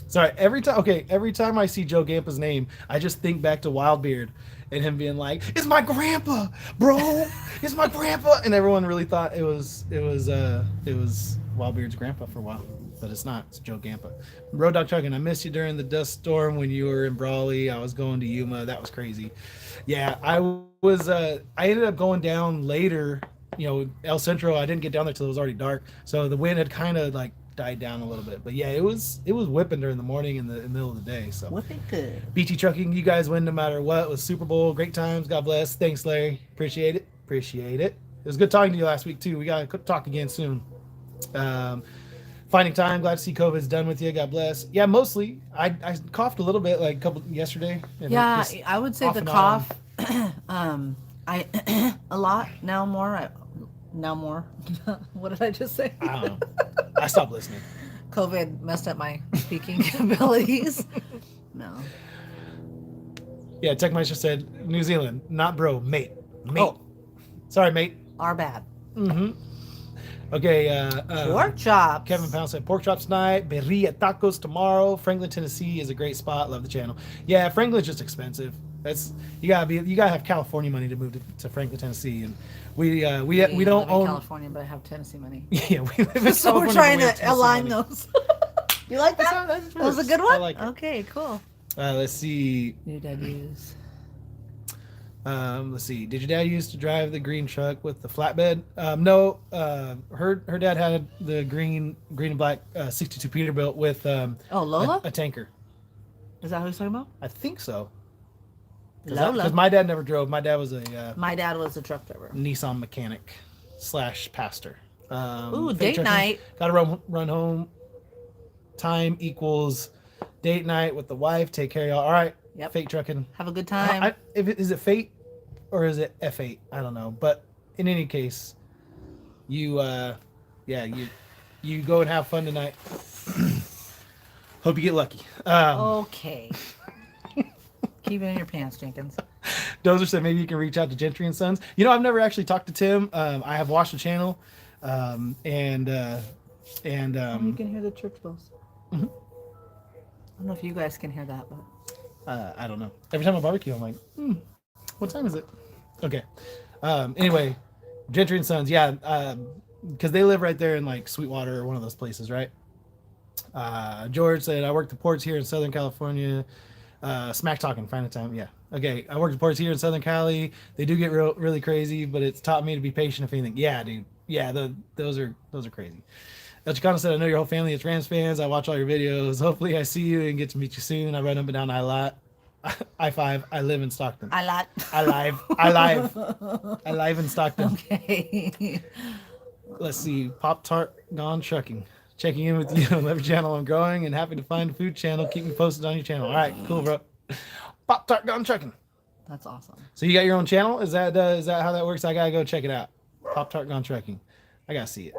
Sorry, every time I see Joe Gampa's name, I just think back to Wildbeard and him being like, "It's my grandpa, bro. It's my grandpa." And everyone really thought it was Wildbeard's grandpa for a while. But it's not. It's Joe Gampa. Road Dog Trucking, I missed you during the dust storm when you were in Brawley. I was going to Yuma. That was crazy. Yeah, I ended up going down later. El Centro, I didn't get down there till it was already dark. So the wind had kind of like died down a little bit. But yeah, it was whipping during the morning in the middle of the day. So whipping good. BT Trucking, you guys win no matter what. It was Super Bowl. Great times. God bless. Thanks, Larry. Appreciate it. It was good talking to you last week too. We got to talk again soon. Finding Time, glad to see COVID's done with you. God bless. Yeah, mostly. I coughed a little bit like yesterday. Yeah, I would say the cough. I a lot now more. What did I just say? I don't know. I stopped listening. COVID messed up my speaking abilities. No. Yeah, Techmeister said New Zealand, not bro, mate. Mate. Oh. Sorry, mate. Our bad. Mm-hmm. Okay. Pork chops. Kevin Pound said pork chops tonight. Birria tacos tomorrow. Franklin, Tennessee is a great spot. Love the channel. Yeah, Franklin's just expensive. That's you gotta have California money to move to Franklin, Tennessee, and we don't live in own California, but I have Tennessee money. Yeah, we live in So we're California, trying but we have to Tennessee align money. those. You like that? That was a good I one. like it. Okay, cool. Let's see. New dad use. Let's see. Did your dad used to drive the green truck with the flatbed? No. Her dad had the green and black 62 Peterbilt with Lola? a tanker. Is that who he's talking about? I think so. Lola. Because my dad never drove. My dad was a My dad was a truck driver. Nissan mechanic / pastor. Ooh, fake date trucking. night. Gotta run home. Time equals date night with the wife. Take care of y'all. All right. Yep. Fake trucking. Have a good time. Is it fate or is it F8? I don't know. But in any case, you go and have fun tonight. Hope you get lucky. Okay. Keep it in your pants, Jenkins. Dozer said maybe you can reach out to Gentry and Sons. You know, I've never actually talked to Tim. I have watched the channel, You can hear the church bells. Mhm. I don't know if you guys can hear that, but I don't know. Every time I barbecue, I'm like, what time is it? Okay. Anyway, Gentry and Sons, yeah, because they live right there in like Sweetwater or one of those places, right? George said, I work the ports here in Southern California. Smack talking, find a time. Yeah. Okay. I work the ports here in Southern Cali. They do get really crazy, but it's taught me to be patient if anything. Yeah, dude. Yeah, those are crazy. Chicano said, I know your whole family is Rams fans. I watch all your videos. Hopefully I see you and get to meet you soon. I run up and down I-5. I live in Stockton. I live in Stockton. Okay. Let's see. Pop Tart Gone Trucking. Checking in with you on every channel I'm growing and happy to find a food channel. Keep me posted on your channel. All right, cool, bro. Pop Tart Gone Trucking. That's awesome. So you got your own channel? Is that how that works? I gotta go check it out. Pop Tart Gone Trucking. I gotta see it.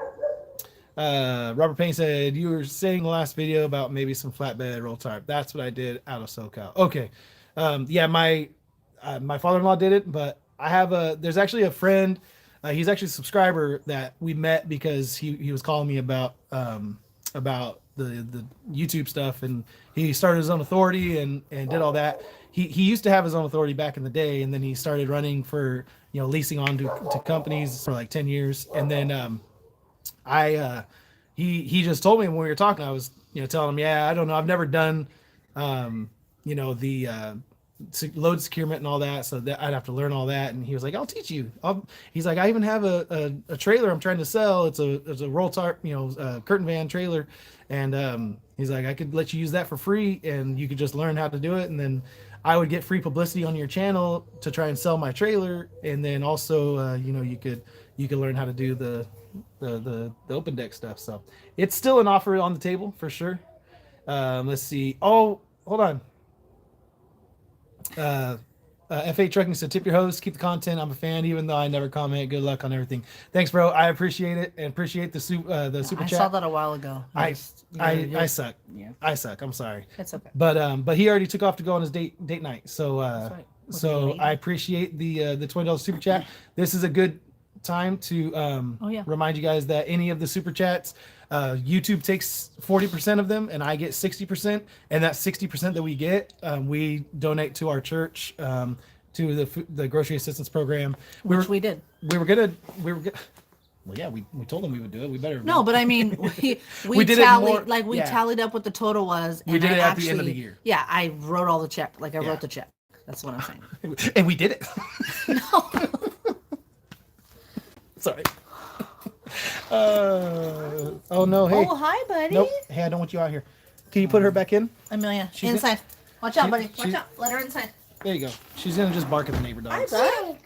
Robert Payne said you were saying the last video about maybe some flatbed roll tarp. That's what I did out of SoCal. Okay. Yeah, my father-in-law did it, but there's actually a friend. He's actually a subscriber that we met because he was calling me about the YouTube stuff, and he started his own authority and did all that. He used to have his own authority back in the day, and then he started running for leasing on to companies for like 10 years, and then he just told me when we were talking, I was telling him, yeah, I don't know, I've never done the load securement and all that, so that I'd have to learn all that. And he was like, I'll teach you. He's like, I even have a trailer I'm trying to sell. It's a roll tarp, curtain van trailer, and he's like, I could let you use that for free, and you could just learn how to do it, and then I would get free publicity on your channel to try and sell my trailer, and then also you could learn how to do the open deck stuff. So it's still an offer on the table for sure. Let's see. Oh, hold on. F8 Trucking said, tip your host, keep the content. I'm a fan, even though I never comment. Good luck on everything. Thanks, bro. I appreciate it, and appreciate the super I chat. saw that a while ago. I suck. Yeah. I suck. I'm sorry. It's okay. But he already took off to go on his date night. So That's right. With the so lady. I appreciate the $20 super chat. This is a good time to remind you guys that any of the super chats, YouTube takes 40% of them, and I get 60%, and that 60% that we get, we donate to our church, to the grocery assistance program. We did. Well, yeah, we told them we would do it. We better. No, but I mean, we did it tallied, more- yeah. tallied up what the total was. We did it at the end of the year. Yeah, I wrote all the check. I Yeah. wrote the check. That's what I'm saying. And we did it. No. Sorry. Oh no! Hey. Oh, hi, buddy. Nope. Hey, I don't want you out here. Can you put her back in? Amelia, She's inside. Watch out, buddy. Watch she's- out. Let her inside. There you go. She's gonna just bark at the neighbor dogs. Hi,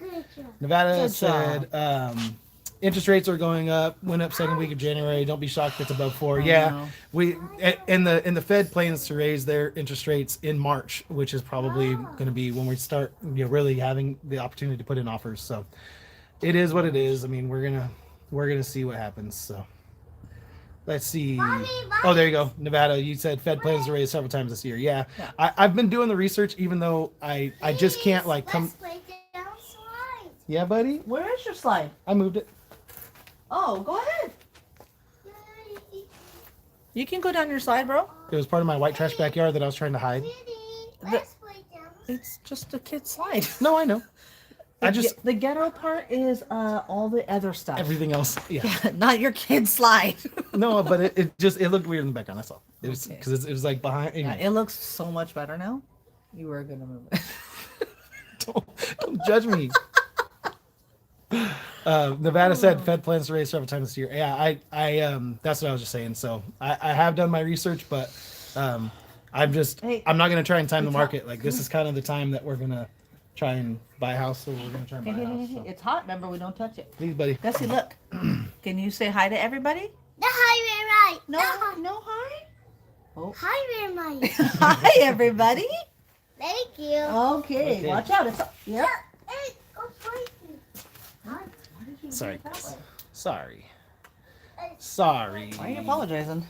Nevada Good said interest rates are going up. Went up second week of January. Don't be shocked if it's above 4. I Yeah, know. we and the Fed plans to raise their interest rates in March, which is probably going to be when we start really having the opportunity to put in offers. So it is what it is. I mean, we're gonna see what happens. So Let's see. Mommy, Oh, there you go. Nevada, you said Fed plans to raise several times this year. Yeah. Yeah. I've been doing the research, even though I just can't like come. Let's play down slide. Yeah, buddy. Where is your slide? I moved it. Oh, go ahead. You can go down your slide, bro. It was part of my white trash backyard that I was trying to hide. Let's play down. It's just a kid's slide. No, I know. I just The ghetto part is all the other stuff. everything else. Yeah. Yeah, not your kid's slide. No, but it looked weird in the background. That's all. It was Okay. because it was like behind. Yeah, it looks so much better now. You were gonna move it. Don't judge me. Nevada said Fed plans to raise several times this year. Yeah, I that's what I was just saying. So I have done my research, but I'm not gonna try and time the market. Like this is kind of the time that we're gonna try and buy a house. So we're gonna try and buy a house. So. It's hot. Remember, we don't touch it. Please, buddy. Gussie, look. Can you say hi to everybody? The highway right. No, The no hi. Oh. highway right. Hi, everybody. Thank you. Okay, Okay. watch out. It's yep. Hey, go crazy. Why did you do Sorry, it that guys. way? Sorry. Why are you apologizing?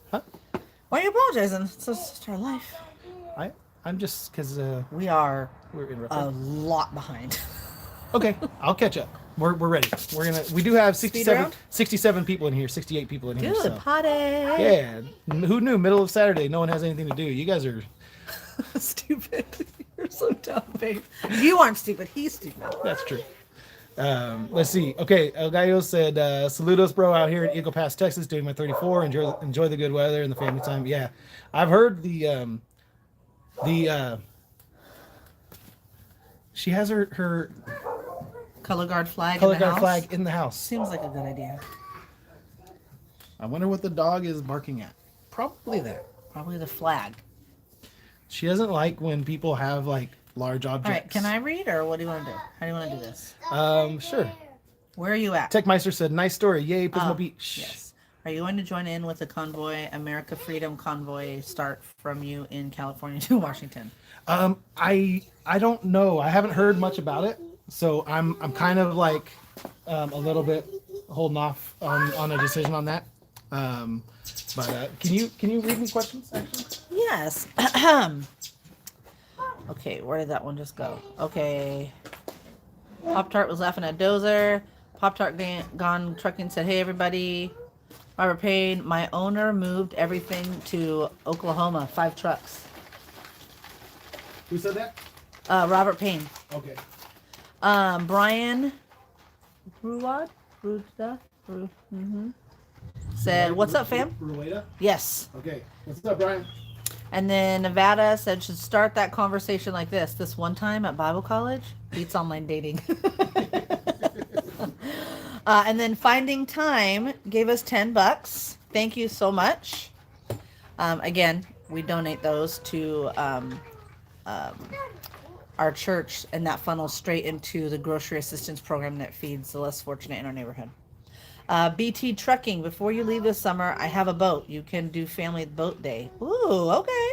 Huh? Why are you apologizing? It's just our life. I'm just because We are we're in. a lot behind. Okay, I'll catch up. We're ready. We do have Speed 67 people in here, 68 people in here. Good So. potty. Yeah, who knew? Middle of Saturday, no one has anything to do. You guys are. Stupid. You're so dumb, babe. You aren't stupid. He's stupid. That's true. Let's see. Okay, El Gallo said, "Saludos, bro, out here in Eagle Pass, Texas, doing my 34. Enjoy the good weather and the family time." Yeah, I've heard she has her Color guard flag color in the guard house. flag in the house. Seems like a good idea. I wonder what the dog is barking at. Probably that. Probably the flag. She doesn't like when people have like large objects. All right, can I read or what do you want to do? How do you want to do this? Sure. Where are you at? Techmeister said, "Nice story. Yay, Pismo Oh, Beach." Yes. Are you going to join in with the convoy, America Freedom Convoy, start from you in California to Washington? I don't know. I haven't heard much about it, so I'm kind of like a little bit holding off on a decision on that. But can you read me questions actually? Yes. Okay, where did that one just go? Okay. Pop Tart was laughing at Dozer. Pop Tart Gone Trucking said, "Hey everybody. Robert Payne, my owner moved everything to Oklahoma, 5 trucks." Who said that? Robert Payne. Okay. Brian Ruwad said, "What's up, fam?" Rueda? Yes. Okay. What's up, Brian? And then Nevada said, "Should start that conversation like this. This one time at Bible college beats online dating." And then Finding Time gave us $10. Thank you so much. Again, we donate those to our church, and that funnels straight into the grocery assistance program that feeds the less fortunate in our neighborhood. BT Trucking, before you leave this summer, I have a boat. You can do family boat day. Ooh, okay.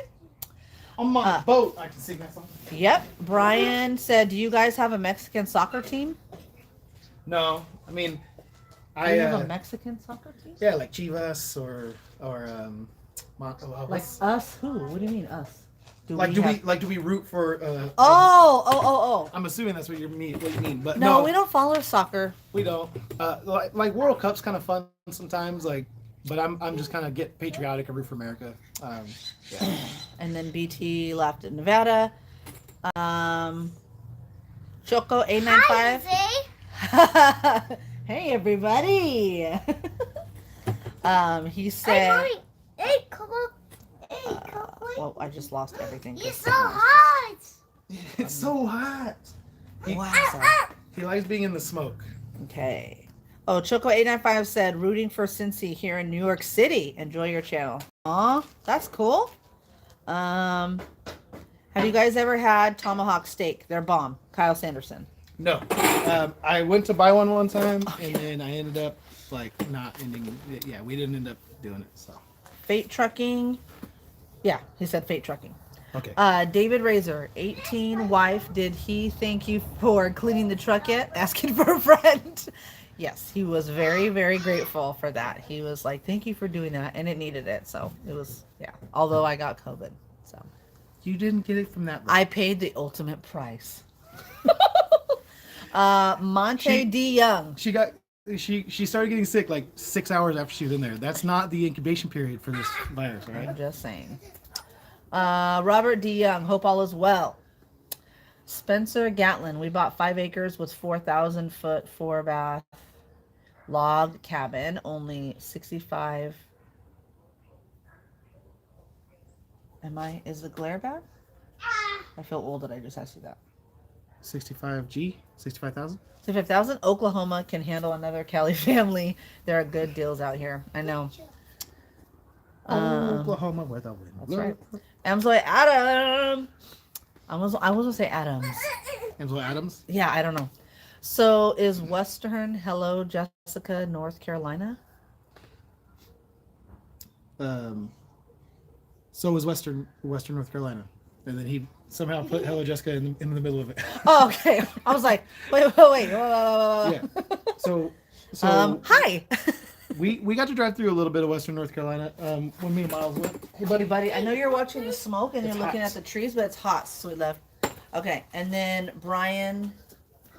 On my boat, I can sing that song. Yep. Brian said, "Do you guys have a Mexican soccer team?" No, I mean, Do you have a Mexican soccer team? yeah, like Chivas or Like us? Who? What do you mean us? Do we root for? Oh. I'm assuming that's what you mean, but No, no, we don't follow soccer. We don't. Like World Cup's kind of fun sometimes. Like, but I'm just kind of get patriotic and root for America. Yeah. And then BT laughed at Nevada. Choco Hi, A95. Izzy. Hey everybody. He Hey, said. Mommy. Hey, come on. Hey, come on. Well, I just lost everything. You're so hot. It's so hot. Wow. He likes being in the smoke. Okay. Oh, Choco895 said, "Rooting for Cincy here in New York City. Enjoy your channel." Aw, that's cool. Have you guys ever had tomahawk steak? They're bomb. Kyle Sanderson. No. I went to buy one time, and then I ended up like not ending. Yeah, we didn't end up doing it. So. Fate Trucking. Yeah, he said Fate Trucking. Okay. David Razor, 18 wife. Did he thank you for cleaning the truck yet? Asking for a friend. Yes, he was very, very grateful for that. He was like, "Thank you for doing that," and it needed it. So it was, yeah. Although I got COVID, so You didn't get it from that. I paid the ultimate price. Monte She- D. Young. She started getting sick like 6 hours after she was in there. That's not the incubation period for this virus, all I'm right? just saying. Robert D. Young. Hope all is well. Spencer Gatlin. We bought 5 acres with 4,000 foot 4-bath log cabin. Only 65. Is the glare bad? I feel old that I just asked you that. 65G, 65,000. 65,000. Oklahoma can handle another Cali family. There are good deals out here. I know. Oklahoma where the wind That's blows. right. Amsoy Adam. I was gonna say Adams. Angela Adams. Yeah, I don't know. So is Western Hello Jessica, North Carolina? So was Western North Carolina, and then he somehow put Hello Jessica in the middle of it. Oh, okay. I was like, wait. Yeah. So Hi. we got to drive through a little bit of Western North Carolina when me and Miles went. Hey, buddy. I know you're watching the smoke and It's you're looking hot. at the trees, but it's hot, sweet love. Okay, and then Brian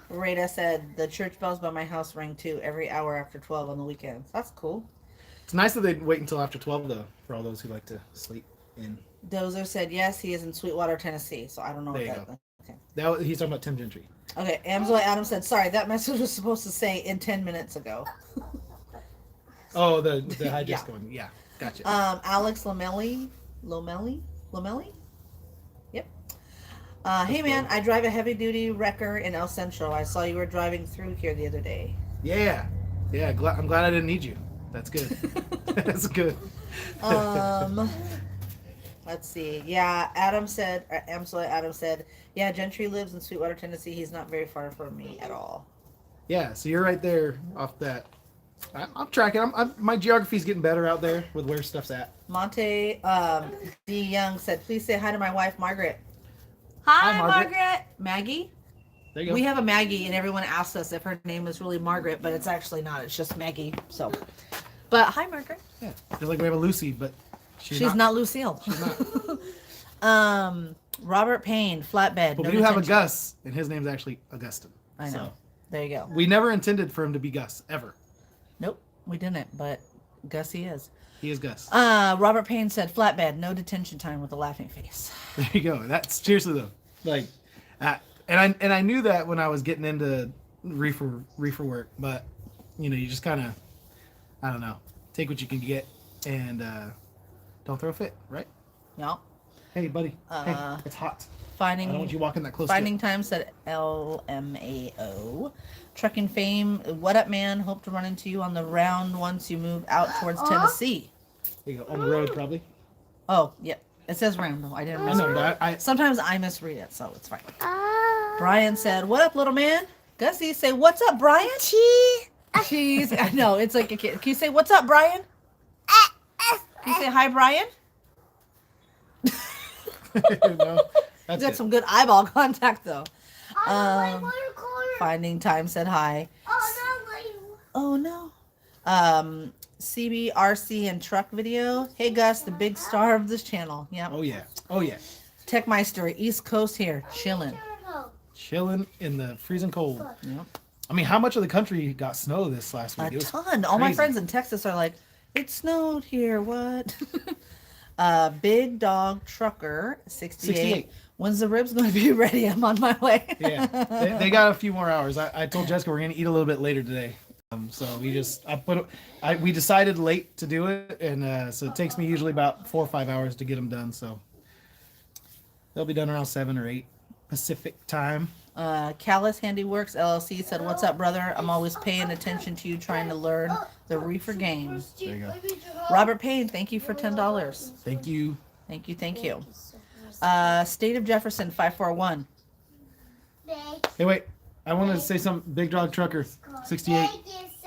Rada said the church bells by my house ring too every hour after 12 on the weekends. That's cool. It's nice that they wait until after 12 though, for all those who like to sleep in. Dozer said yes, he is in Sweetwater, Tennessee. So I don't know There what you that. Okay. He's talking about Tim Gentry. Okay. Amzoy Adams said sorry. That message was supposed to say in 10 minutes ago. Oh, the high Yeah. Jessica one. Yeah, gotcha. Alex Lomelli. Yep. Hey man, I drive a heavy duty wrecker in El Centro. I saw you were driving through here the other day. Yeah. I'm glad I didn't need you. That's good. That's good. Let's see. Yeah, Adam said, yeah, Gentry lives in Sweetwater, Tennessee. He's not very far from me at all. Yeah, so you're right there off that. I'm tracking. My geography's getting better out there with where stuff's at. Monte D. Young said, please say hi to my wife, Margaret. Hi, Margaret. Maggie? There you go. We have a Maggie, and everyone asks us if her name is really Margaret, but it's actually not. It's just Maggie. So, but hi, Margaret. Yeah, feels like we have a Lucy, but She's not Lucille. She's not. Robert Payne, flatbed. But no we do have a detention. Gus, and his name's actually Augustine. I know. So There you go. we never intended for him to be Gus ever. Nope, we didn't, but Gussie is. He is Gus. Robert Payne said, flatbed, no detention time with a laughing face. There you go. That's seriously though. Like, and I knew that when I was getting into reefer work, but you know, you just kind of, I don't know, take what you can get and don't throw a fit, right? No. Hey, buddy. Hey, it's hot. I don't want you walking that close. Finding time said LMAO. Trucking fame, what up, man? Hope to run into you on the round once you move out towards Tennessee. There you go. On the road, probably. Oh, yep. It says round. No, I didn't I know, misread it. but I Sometimes I misread it, so it's fine. Ah. Brian said, what up, little man? Gussie, say, what's up, Brian? Cheese. I know, it's like a kid. Can you say, what's up, Brian? Can you say, hi, Brian? no, that's Got it. some good eyeball contact, though. I want to call her. Finding time said hi. Oh, no, Oh, no. CBRC and truck video. Hey, Gus, the big star of this channel. Yep. Oh yeah. Oh yeah. Techmeister, East Coast here, chilling. Chilling in the freezing cold. Yep. I mean, how much of the country got snow this last week? A It was ton. All my crazy. friends in Texas are like, it snowed here. What? Big Dog Trucker, 68. 68. When's the ribs going to be ready? I'm on my way. Yeah, they got a few more hours. I told Jessica we're gonna eat a little bit later today. So we decided late to do it, and so it takes me usually about 4 or 5 hours to get them done. So they'll be done around 7 or 8 Pacific time. Callus Handiworks LLC said, what's up, brother? I'm always paying attention to you trying to learn the reefer game. There you go. Robert Payne, thank you for $10. Thank you. Thank you. State of Jefferson 541. Hey, wait. I wanted to say something. Big Dog Trucker 68.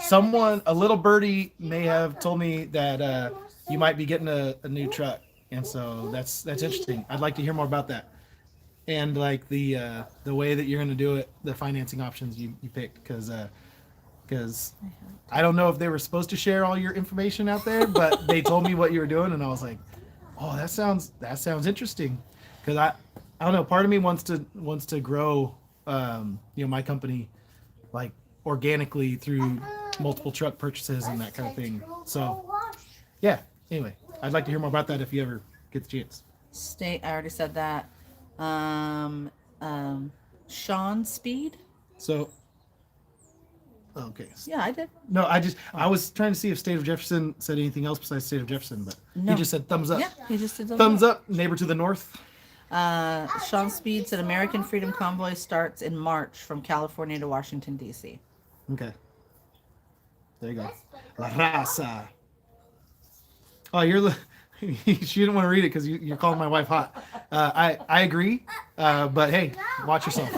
Someone, a little birdie, may have told me that you might be getting a new truck, and so that's interesting. I'd like to hear more about that, and like the way that you're going to do it, the financing options you picked, because because I don't know if they were supposed to share all your information out there, but they told me what you were doing, and I was like, oh, that sounds interesting, because I don't know, part of me wants to grow my company like organically through multiple truck purchases and that kind of thing. So yeah, anyway, I'd like to hear more about that if you ever get the chance. State, I already said that. Sean Speed. So okay. Yeah, I did. No, I was trying to see if State of Jefferson said anything else besides State of Jefferson, but No. he just said thumbs up. Yeah, he just did Thumbs up, neighbor to the north. Sean Speed said American Freedom Convoy starts in March from California to Washington, D.C. Okay. There you go. La Raza. Oh, she didn't want to read it because you're calling my wife hot. I agree, but hey, watch yourself.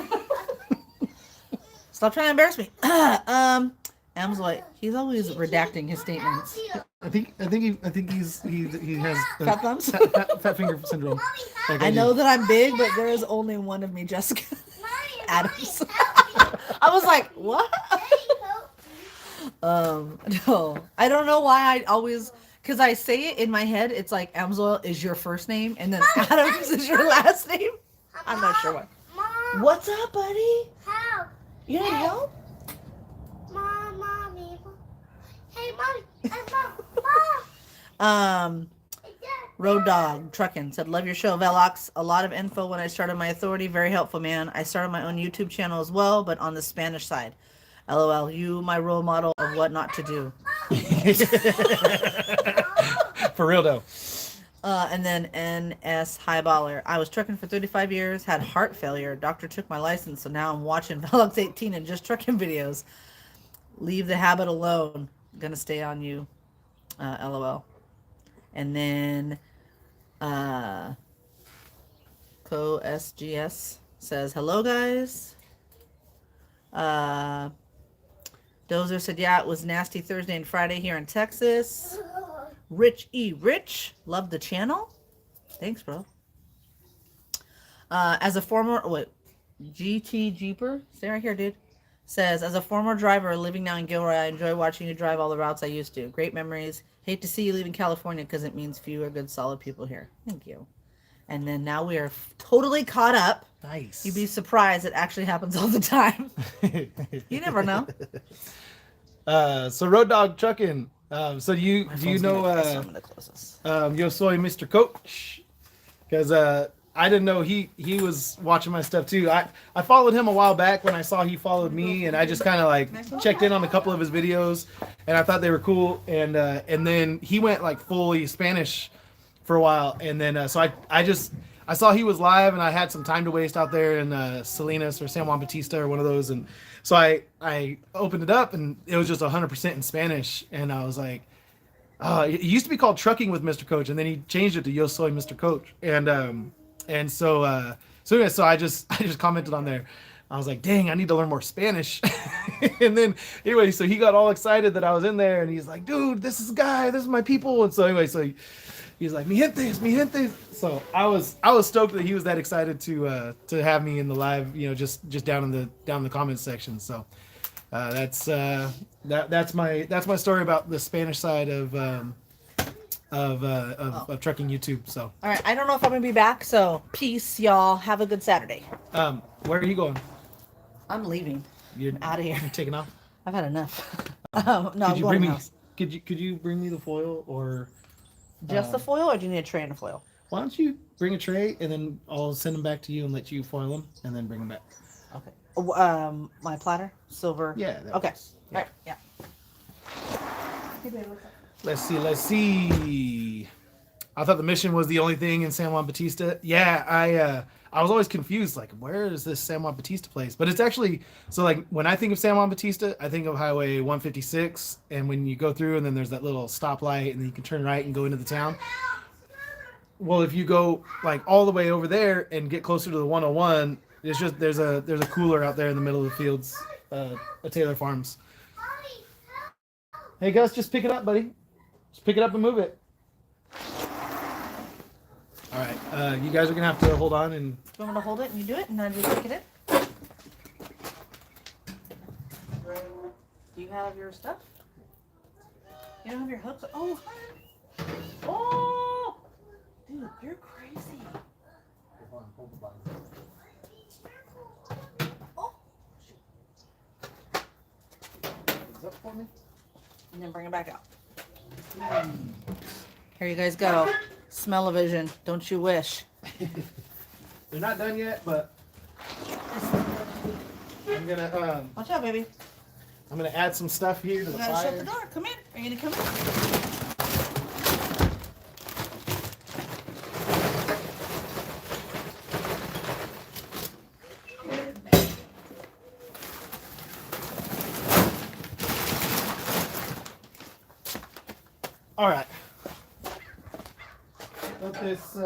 Stop trying to embarrass me. Em's like, he's always redacting his statements. I think he has Fat thumbs? fat finger syndrome. Like I do. know that I'm big, but there is only one of me, Jessica Adams. I was like, what? No, I don't know why I always, because I say it in my head, it's like Amsoil is your first name, and then Adams is your last name. I'm not sure why. Mom, What's up, buddy? help. You need help? Mommy. Hey, Mommy. Hey, Mom. Mom. Road Dog Truckin' said, love your show, Velox. A lot of info when I started my authority. Very helpful, man. I started my own YouTube channel as well, but on the Spanish side. LOL, you my role model of what not to do. For real though. And then NS Highballer. I was trucking for 35 years, had heart failure. Doctor took my license, so now I'm watching Velox 18 and just trucking videos. Leave the habit alone. Gonna stay on you. LOL. And then Co-SGS says, hello guys. Dozer said, yeah, it was nasty Thursday and Friday here in Texas. Rich love the channel. Thanks, bro. As a former GT Jeeper, stay right here, dude. Says, as a former driver living now in Gilroy, I enjoy watching you drive all the routes I used to. Great memories. Hate to see you leaving California because it means fewer good, solid people here. Thank you. And then now we are totally caught up. Nice. You'd be surprised. It actually happens all the time. You never know. So Road Dog Trucking. So do you know Yo Soy Mr. Coach? Because I didn't know he was watching my stuff too. I followed him a while back when I saw he followed me, and I just kind of like checked in on a couple of his videos, and I thought they were cool. And then he went like fully Spanish for a while, and then so I saw he was live, and I had some time to waste out there in Salinas or San Juan Bautista or one of those, and so I opened it up, and it was just 100% in Spanish, and I was like, it used to be called Trucking with Mr. Coach, and then he changed it to Yo Soy Mr. Coach, and so I just commented on there. I was like, dang, I need to learn more Spanish. And then anyway, so he got all excited that I was in there, and he's like, dude, this is the guy, this is my people. And so anyway, so he's like, mi gente. So I was stoked that he was that excited to have me in the live, just down in the comments section. So that's my story about the Spanish side of trucking YouTube. So All right, I don't know if I'm gonna be back, so peace, y'all. Have a good Saturday. where are you going? I'm leaving. You're Out of here. You're taking off. I've had enough. No, Could I'm you going bring to me? house. Could you bring me the foil, or Just the foil, or do you need a tray and a foil? why don't you bring a tray and then I'll send them back to you and let you foil them and then bring them back. Okay. My platter, silver. Yeah. that Okay. works. All right. Yeah. Let's see. I thought the mission was the only thing in San Juan Bautista. Yeah, I was always confused, like, where is this San Juan Bautista place? But it's actually, so like when I think of San Juan Bautista, I think of Highway 156, and when you go through and then there's that little stoplight and then you can turn right and go into the town. Well, if you go like all the way over there and get closer to the 101, it's just there's a cooler out there in the middle of the fields, a Taylor Farms. Hey Gus, just pick it up, buddy. Just pick it up and move it. All right, you guys are gonna have to hold on and. You want me to hold it and you do it, and then I just pick it in? Do you have your stuff? You don't have your hooks? Oh, honey. Oh! Dude, you're crazy. Oh! Is up for me? And then bring it back out. Here you guys go. Smell-o-vision. Don't you wish? They're not done yet, but I'm gonna Watch out, baby. I'm gonna add some stuff here to We the gotta fire. shut the door. Come in. Are you gonna come in? All right. Let this.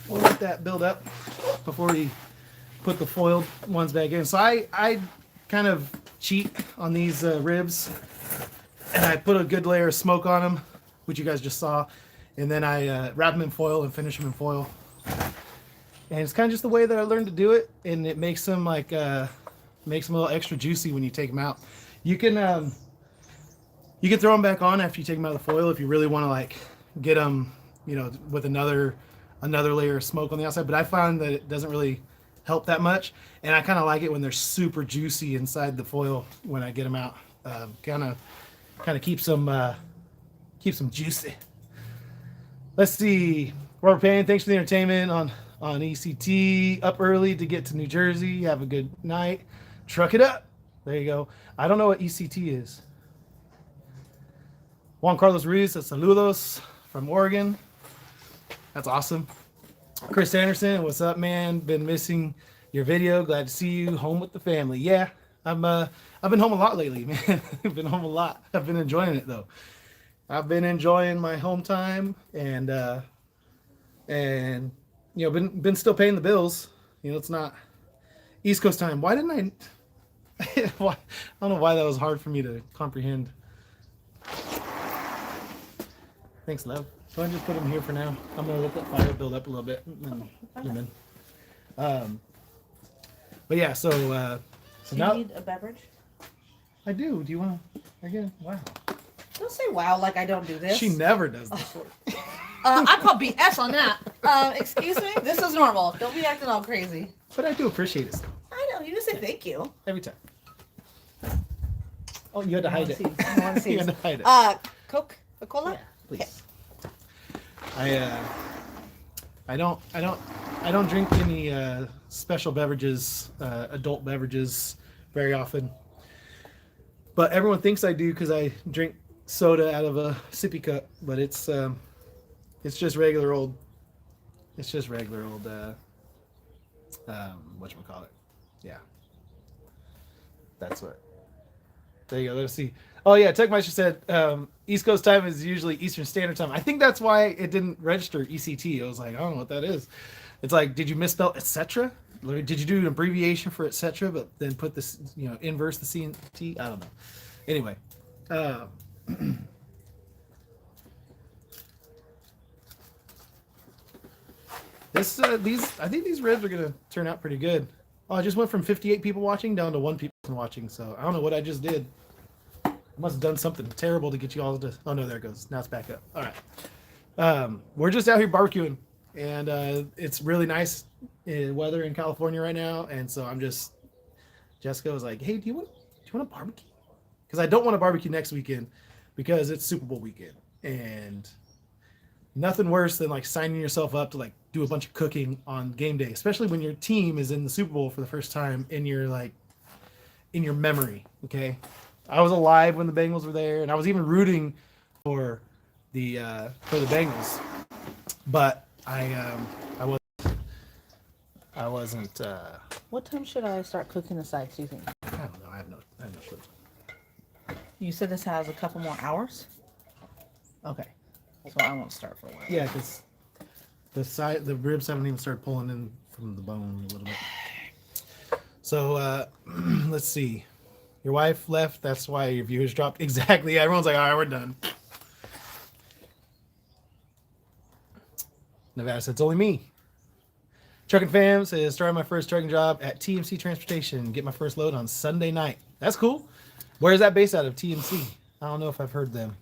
We'll let that build up before we put the foiled ones back in. So I kind of cheat on these ribs, and I put a good layer of smoke on them, which you guys just saw, and then I wrap them in foil and finish them in foil. And it's kind of just the way that I learned to do it, and it makes them like makes them a little extra juicy when you take them out. You can throw them back on after you take them out of the foil if you really want to like get them, you know, with another layer of smoke on the outside. But I found that it doesn't really help that much, and I kind of like it when they're super juicy inside the foil when I get them out. Kind of keeps them juicy. Let's see. Robert Payne, thanks for the entertainment on ECT. Up early to get to New Jersey. Have a good night. Truck it up. There you go. I don't know what ECT is. Juan Carlos Ruiz, saludos from Oregon. That's awesome. Chris Anderson, what's up, man? Been missing your video. Glad to see you home with the family. Yeah, I've been home a lot lately, man. I've been home a lot. I've been enjoying it though. I've been enjoying my home time and you know, been still paying the bills. You know, it's not East Coast time. Why didn't I? I don't know why that was hard for me to comprehend. Thanks, love. So I just put them here for now. I'm gonna let that fire build up a little bit. But yeah, so Do you now need a beverage? I do. Do you want to again? Wow. Don't say wow like I don't do this. She never does this. I call BS on that. Excuse me? This is normal. Don't be acting all crazy. But I do appreciate it still. I know. You just say thank you. Every time. Oh, you had to hide it. You had to hide it. Coke? A cola? Yeah, please. I don't drink any special beverages, adult beverages very often. But everyone thinks I do because I drink soda out of a sippy cup, but it's just regular old whatchamacallit. Yeah. That's what. There you go. Let's see. Oh yeah, Techmeister said East Coast time is usually Eastern Standard Time. I think that's why it didn't register ECT. I was like, I don't know what that is. It's like, did you misspell etc.? Did you do an abbreviation for etc. but then put this, you know, inverse the C and T? I don't know. Anyway, I think these ribs are gonna turn out pretty good. Oh, I just went from 58 people watching down to 1 person watching. So I don't know what I just did. I must have done something terrible to get you all to. Oh no, there it goes. Now it's back up. All right. We're just out here barbecuing, and it's really nice weather in California right now. And so I'm just. Jessica was like, "Hey, do you want to barbecue?" Because I don't want to barbecue next weekend because it's Super Bowl weekend, and nothing worse than like signing yourself up to like do a bunch of cooking on game day, especially when your team is in the Super Bowl for the first time in your memory. Okay. I was alive when the Bengals were there, and I was even rooting for the Bengals, but I wasn't. What time should I start cooking the sides, do you think? I don't know. I have no clue. You said this has a couple more hours? Okay. So I won't start for a while. Yeah, because the ribs haven't even started pulling in from the bone a little bit. So let's see. Your wife left. That's why your viewers dropped. Exactly. Everyone's like, all right, we're done. Nevada said it's only me. Trucking Fam says, starting my first trucking job at TMC Transportation. Get my first load on Sunday night. That's cool. Where is that based out of, TMC? I don't know if I've heard them.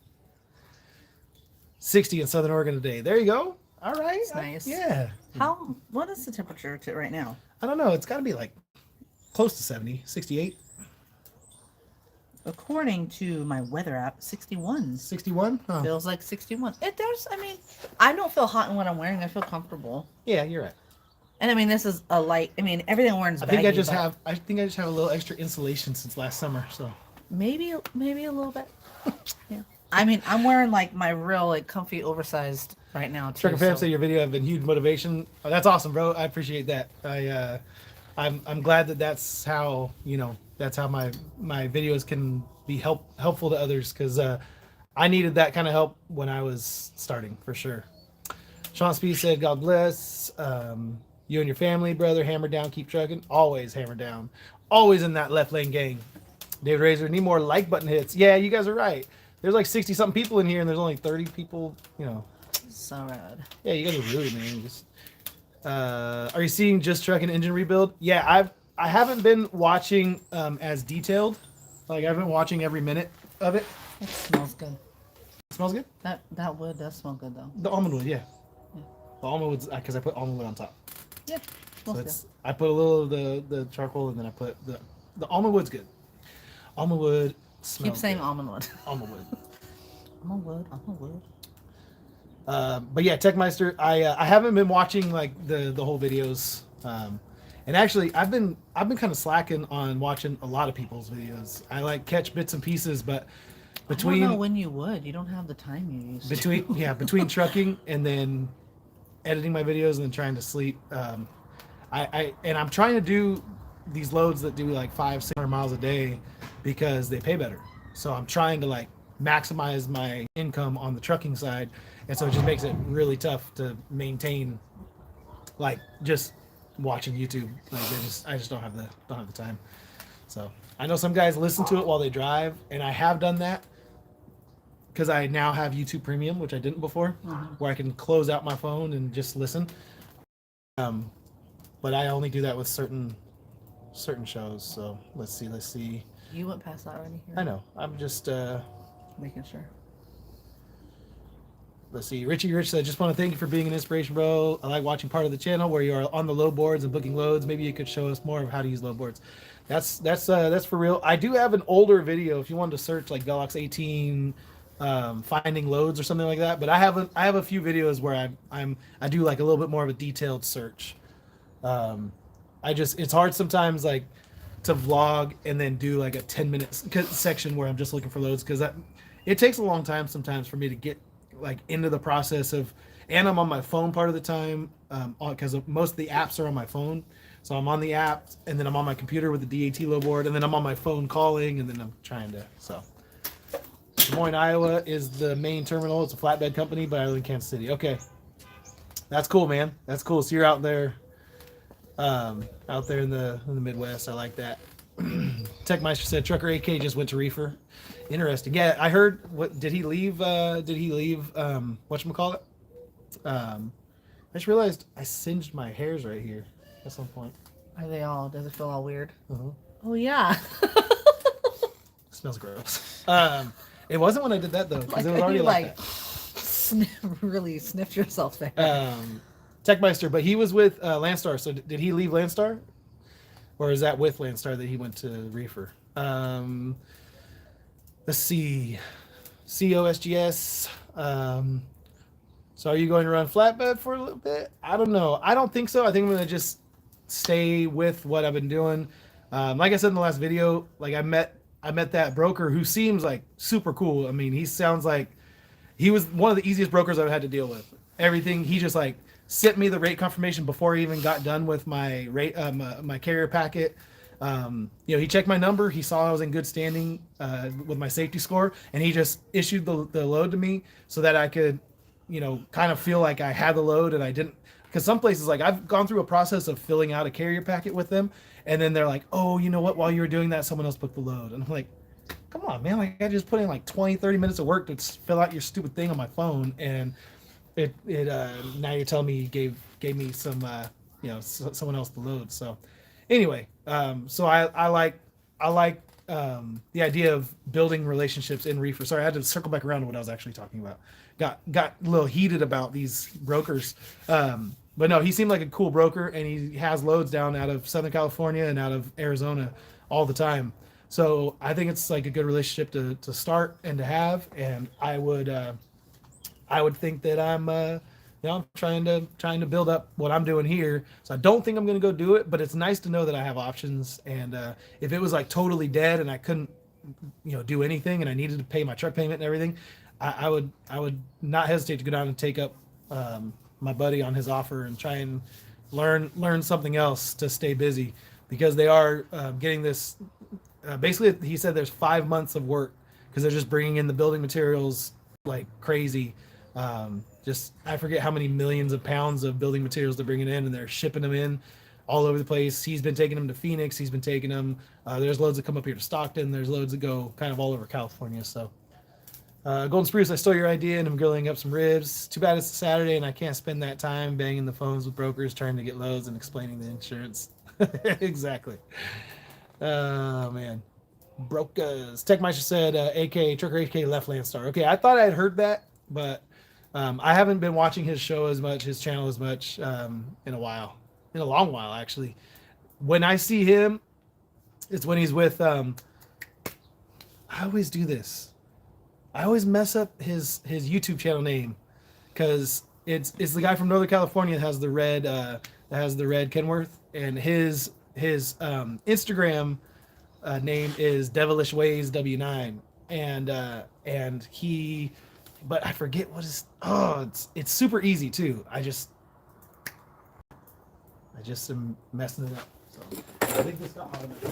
60 in Southern Oregon today. There you go. All right. That's nice. Yeah. What is the temperature right now? I don't know. It's got to be like close to 70, 68. According to my weather app, 61. 61? Huh. Feels like 61. I don't feel hot in what I'm wearing. I feel comfortable. Yeah, you're right. And I mean, this is a light. I mean, everything I'm wearing is baggy. I think I just have a little extra insulation since last summer. So maybe a little bit. Yeah. I mean, I'm wearing like my real like comfy oversized right now too. Trucker Fam said your video have been huge motivation. Oh, that's awesome, bro. I appreciate that. I'm glad that's how that's how my videos can be helpful to others, because I needed that kind of help when I was starting, for sure. Sean Speed said, God bless you and your family, brother. Hammer down, keep trucking. Always hammer down. Always in that left lane gang. David Razor, need more like button hits. Yeah, you guys are right. There's like 60 something people in here, and there's only 30 people. So rad. Yeah, you guys are rude, man. Are you seeing Just Trucking engine rebuild? Yeah, I haven't been watching as detailed. Like, I've been watching every minute of it. It smells good. It smells good? That wood does smell good, though. The almond wood, yeah. The almond wood's because I put almond wood on top. Yeah, smells good. I put a little of the charcoal, and then I put the almond wood's good. Almond wood smells Keep saying good. almond wood. Almond wood. Almond wood. But yeah, Techmeister, I haven't been watching like the whole videos. And actually, I've been kind of slacking on watching a lot of people's videos. I like catch bits and pieces, but between I don't know when you would. You don't have the time you used to. between trucking and then editing my videos and then trying to sleep. I'm trying to do these loads that do like 500-600 miles a day because they pay better. So I'm trying to like maximize my income on the trucking side, and so it just makes it really tough to maintain like just watching YouTube. Like I just don't have the time. So I know some guys listen to it while they drive, and I have done that because I now have YouTube Premium, which I didn't before, where I can close out my phone and just listen. But I only do that with certain shows. So let's see. You went past that already. I know. I'm just making sure. Let's see. Richie Rich said, just want to thank you for being an inspiration, bro. I like watching part of the channel where you are on the load boards and booking loads. Maybe you could show us more of how to use load boards. That's for real. I do have an older video if you wanted to search like Velox 18 finding loads or something like that. But I have a few videos where I do like a little bit more of a detailed search. It's hard sometimes like to vlog and then do like a 10-minute section where I'm just looking for loads, because it takes a long time sometimes for me to get like into the process of, and I'm on my phone part of the time because most of the apps are on my phone. So I'm on the app, and then I'm on my computer with the DAT load board, and then I'm on my phone calling, and then I'm trying to. So Des Moines, Iowa is the main terminal. It's a flatbed company, but I live in Kansas City. Okay, that's cool, man. That's cool. So you're out there in the Midwest. I like that. Techmeister said Trucker AK just went to reefer. Interesting. Yeah, I heard. What did he leave? Whatchamacallit? I just realized I singed my hairs right here at some point. Are they all? Does it feel all weird? Uh-huh. Oh yeah. Smells gross. It wasn't when I did that though, because it was already like that. Really sniffed yourself there. Techmeister, but he was with Landstar. So did he leave Landstar, or is that with Landstar that he went to reefer? Let's see. COSGS. So are you going to run flatbed for a little bit? I don't know. I don't think so. I think I'm going to just stay with what I've been doing. Like I said in the last video, like I met that broker who seems like super cool. I mean, he sounds like he was one of the easiest brokers I've had to deal with. Everything, he just like sent me the rate confirmation before I even got done with my rate, my carrier packet. He checked my number. He saw I was in good standing with my safety score, and he just issued the load to me so that I could, kind of feel like I had the load and I didn't. Because some places, like I've gone through a process of filling out a carrier packet with them, and then they're like, oh, you know what? While you were doing that, someone else booked the load. And I'm like, come on, man. Like I just put in like 20, 30 minutes of work to fill out your stupid thing on my phone. And Now you're telling me you gave me some someone else to load. So anyway, so I like the idea of building relationships in reefer. Sorry, I had to circle back around to what I was actually talking about. Got a little heated about these brokers. But no, he seemed like a cool broker, and he has loads down out of Southern California and out of Arizona all the time. So I think it's like a good relationship to start and to have, and I would think that I'm trying to build up what I'm doing here. So I don't think I'm going to go do it, but it's nice to know that I have options. And if it was like totally dead and I couldn't, do anything, and I needed to pay my truck payment and everything, I would not hesitate to go down and take up my buddy on his offer and try and learn something else to stay busy, because they are getting this. Basically, he said there's 5 months of work because they're just bringing in the building materials like crazy. Just I forget how many millions of pounds of building materials they're bringing in, and they're shipping them in all over the place. He's been taking them to Phoenix. He's been taking them. There's loads that come up here to Stockton. There's loads that go kind of all over California. So Golden Spruce, I stole your idea and I'm grilling up some ribs. Too bad it's a Saturday and I can't spend that time banging the phones with brokers trying to get loads and explaining the insurance. Exactly. Oh man. Brokers. Techmeister said AK Trucker AK left Landstar. Okay, I thought I had heard that, but I haven't been watching his show as much, his channel as much in a while. In a long while, actually. When I see him, it's when he's with I always do this. I always mess up his YouTube channel name, because it's the guy from Northern California that has the red Kenworth, and his Instagram name is Devilish Ways W9, and he, but I forget what his, it's super easy too. I just am messing it up. So I think this got automatic.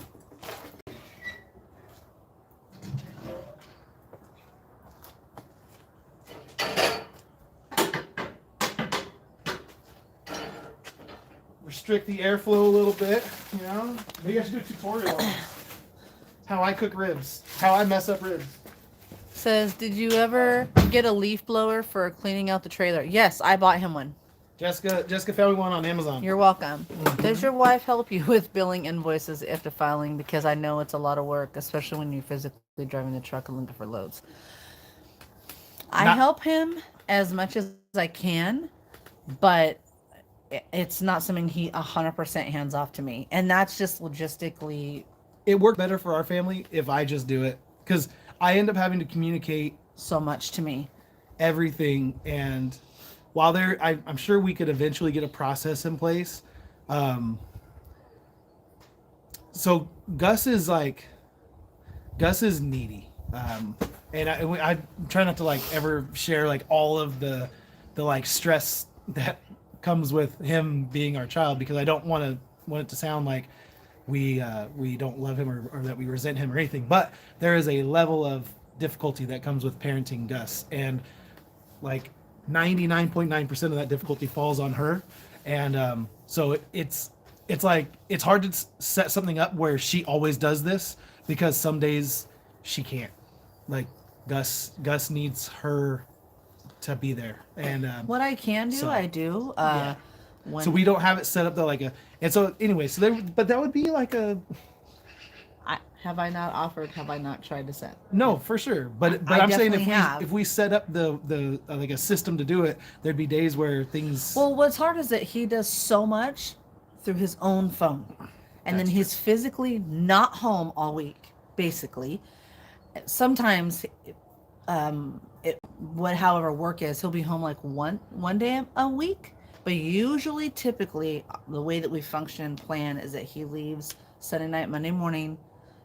Restrict the airflow a little bit, Maybe I should do a tutorial on how I cook ribs, how I mess up ribs. Says, did you ever get a leaf blower for cleaning out the trailer? Yes, I bought him one. Jessica found me one on Amazon. You're welcome. Mm-hmm. Does your wife help you with billing invoices after filing? Because I know it's a lot of work, especially when you're physically driving the truck and looking for loads. I help him as much as I can, but it's not something he 100% hands off to me. And that's just logistically. It worked better for our family if I just do it, because I end up having to communicate so much to me. Everything. And while I'm sure we could eventually get a process in place. So Gus is needy. And I try not to like ever share like all of the like stress that comes with him being our child, because I don't want it to sound like we don't love him or that we resent him or anything. But there is a level of difficulty that comes with parenting Gus, and like 99.9% of that difficulty falls on her. And so it's like it's hard to set something up where she always does this, because some days she can't. Like Gus needs her to be there. And what I can do, I do. Yeah. So we don't have it set up though and so anyway, but that would be like have I not offered, have I not tried to set? No, for sure. But I'm saying if we set up the like a system to do it, there'd be days where things. Well, what's hard is that he does so much through his own phone, and then he's physically not home all week, basically. Sometimes, however work is, he'll be home like one day a week. But usually, typically, the way that we function and plan is that he leaves Sunday night, Monday morning,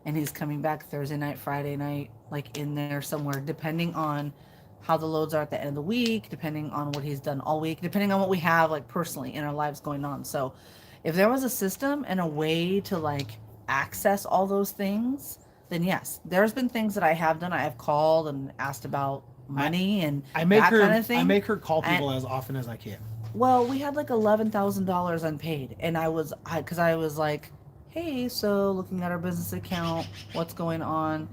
and he's coming back Thursday night, Friday night, like in there somewhere, depending on how the loads are at the end of the week, depending on what he's done all week, depending on what we have like personally in our lives going on. So if there was a system and a way to like access all those things, then yes, there's been things that I have done. I have called and asked about money and kind of thing. I make her call people as often as I can. Well, we had like $11,000 unpaid, and I was like, hey, so looking at our business account, what's going on?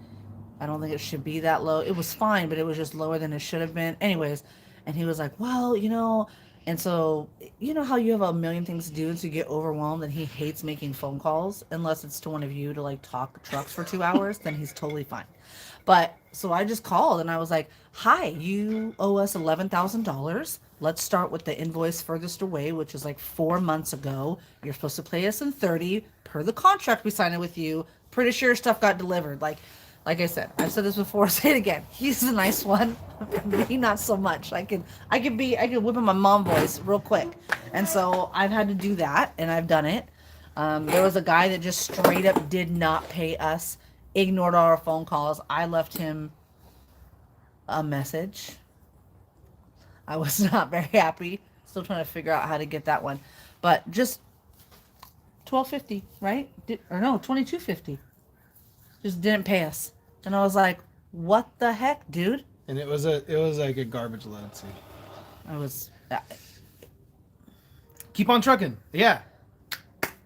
I don't think it should be that low. It was fine, but it was just lower than it should have been. Anyways, And he was like, well, you know, and so you know how you have a million things to do and so you get overwhelmed, and he hates making phone calls unless it's to one of you to like talk trucks for 2 hours, then he's totally fine. But so I just called and I was like, hi, you owe us $11,000. Let's start with the invoice furthest away, which is like 4 months ago. You're supposed to pay us in 30 per the contract we signed with you. Pretty sure stuff got delivered. Like I said, I've said this before, say it again. He's a nice one. Me, not so much. I could whip in my mom voice real quick. And so I've had to do that, and I've done it. There was a guy that just straight up did not pay us, ignored all our phone calls. I left him a message. I was not very happy. Still trying to figure out how to get that one. But just $12.50, right? No, $22.50. Just didn't pay us. And I was like, what the heck, dude? And it was like a garbage load too. I was Keep on trucking. Yeah.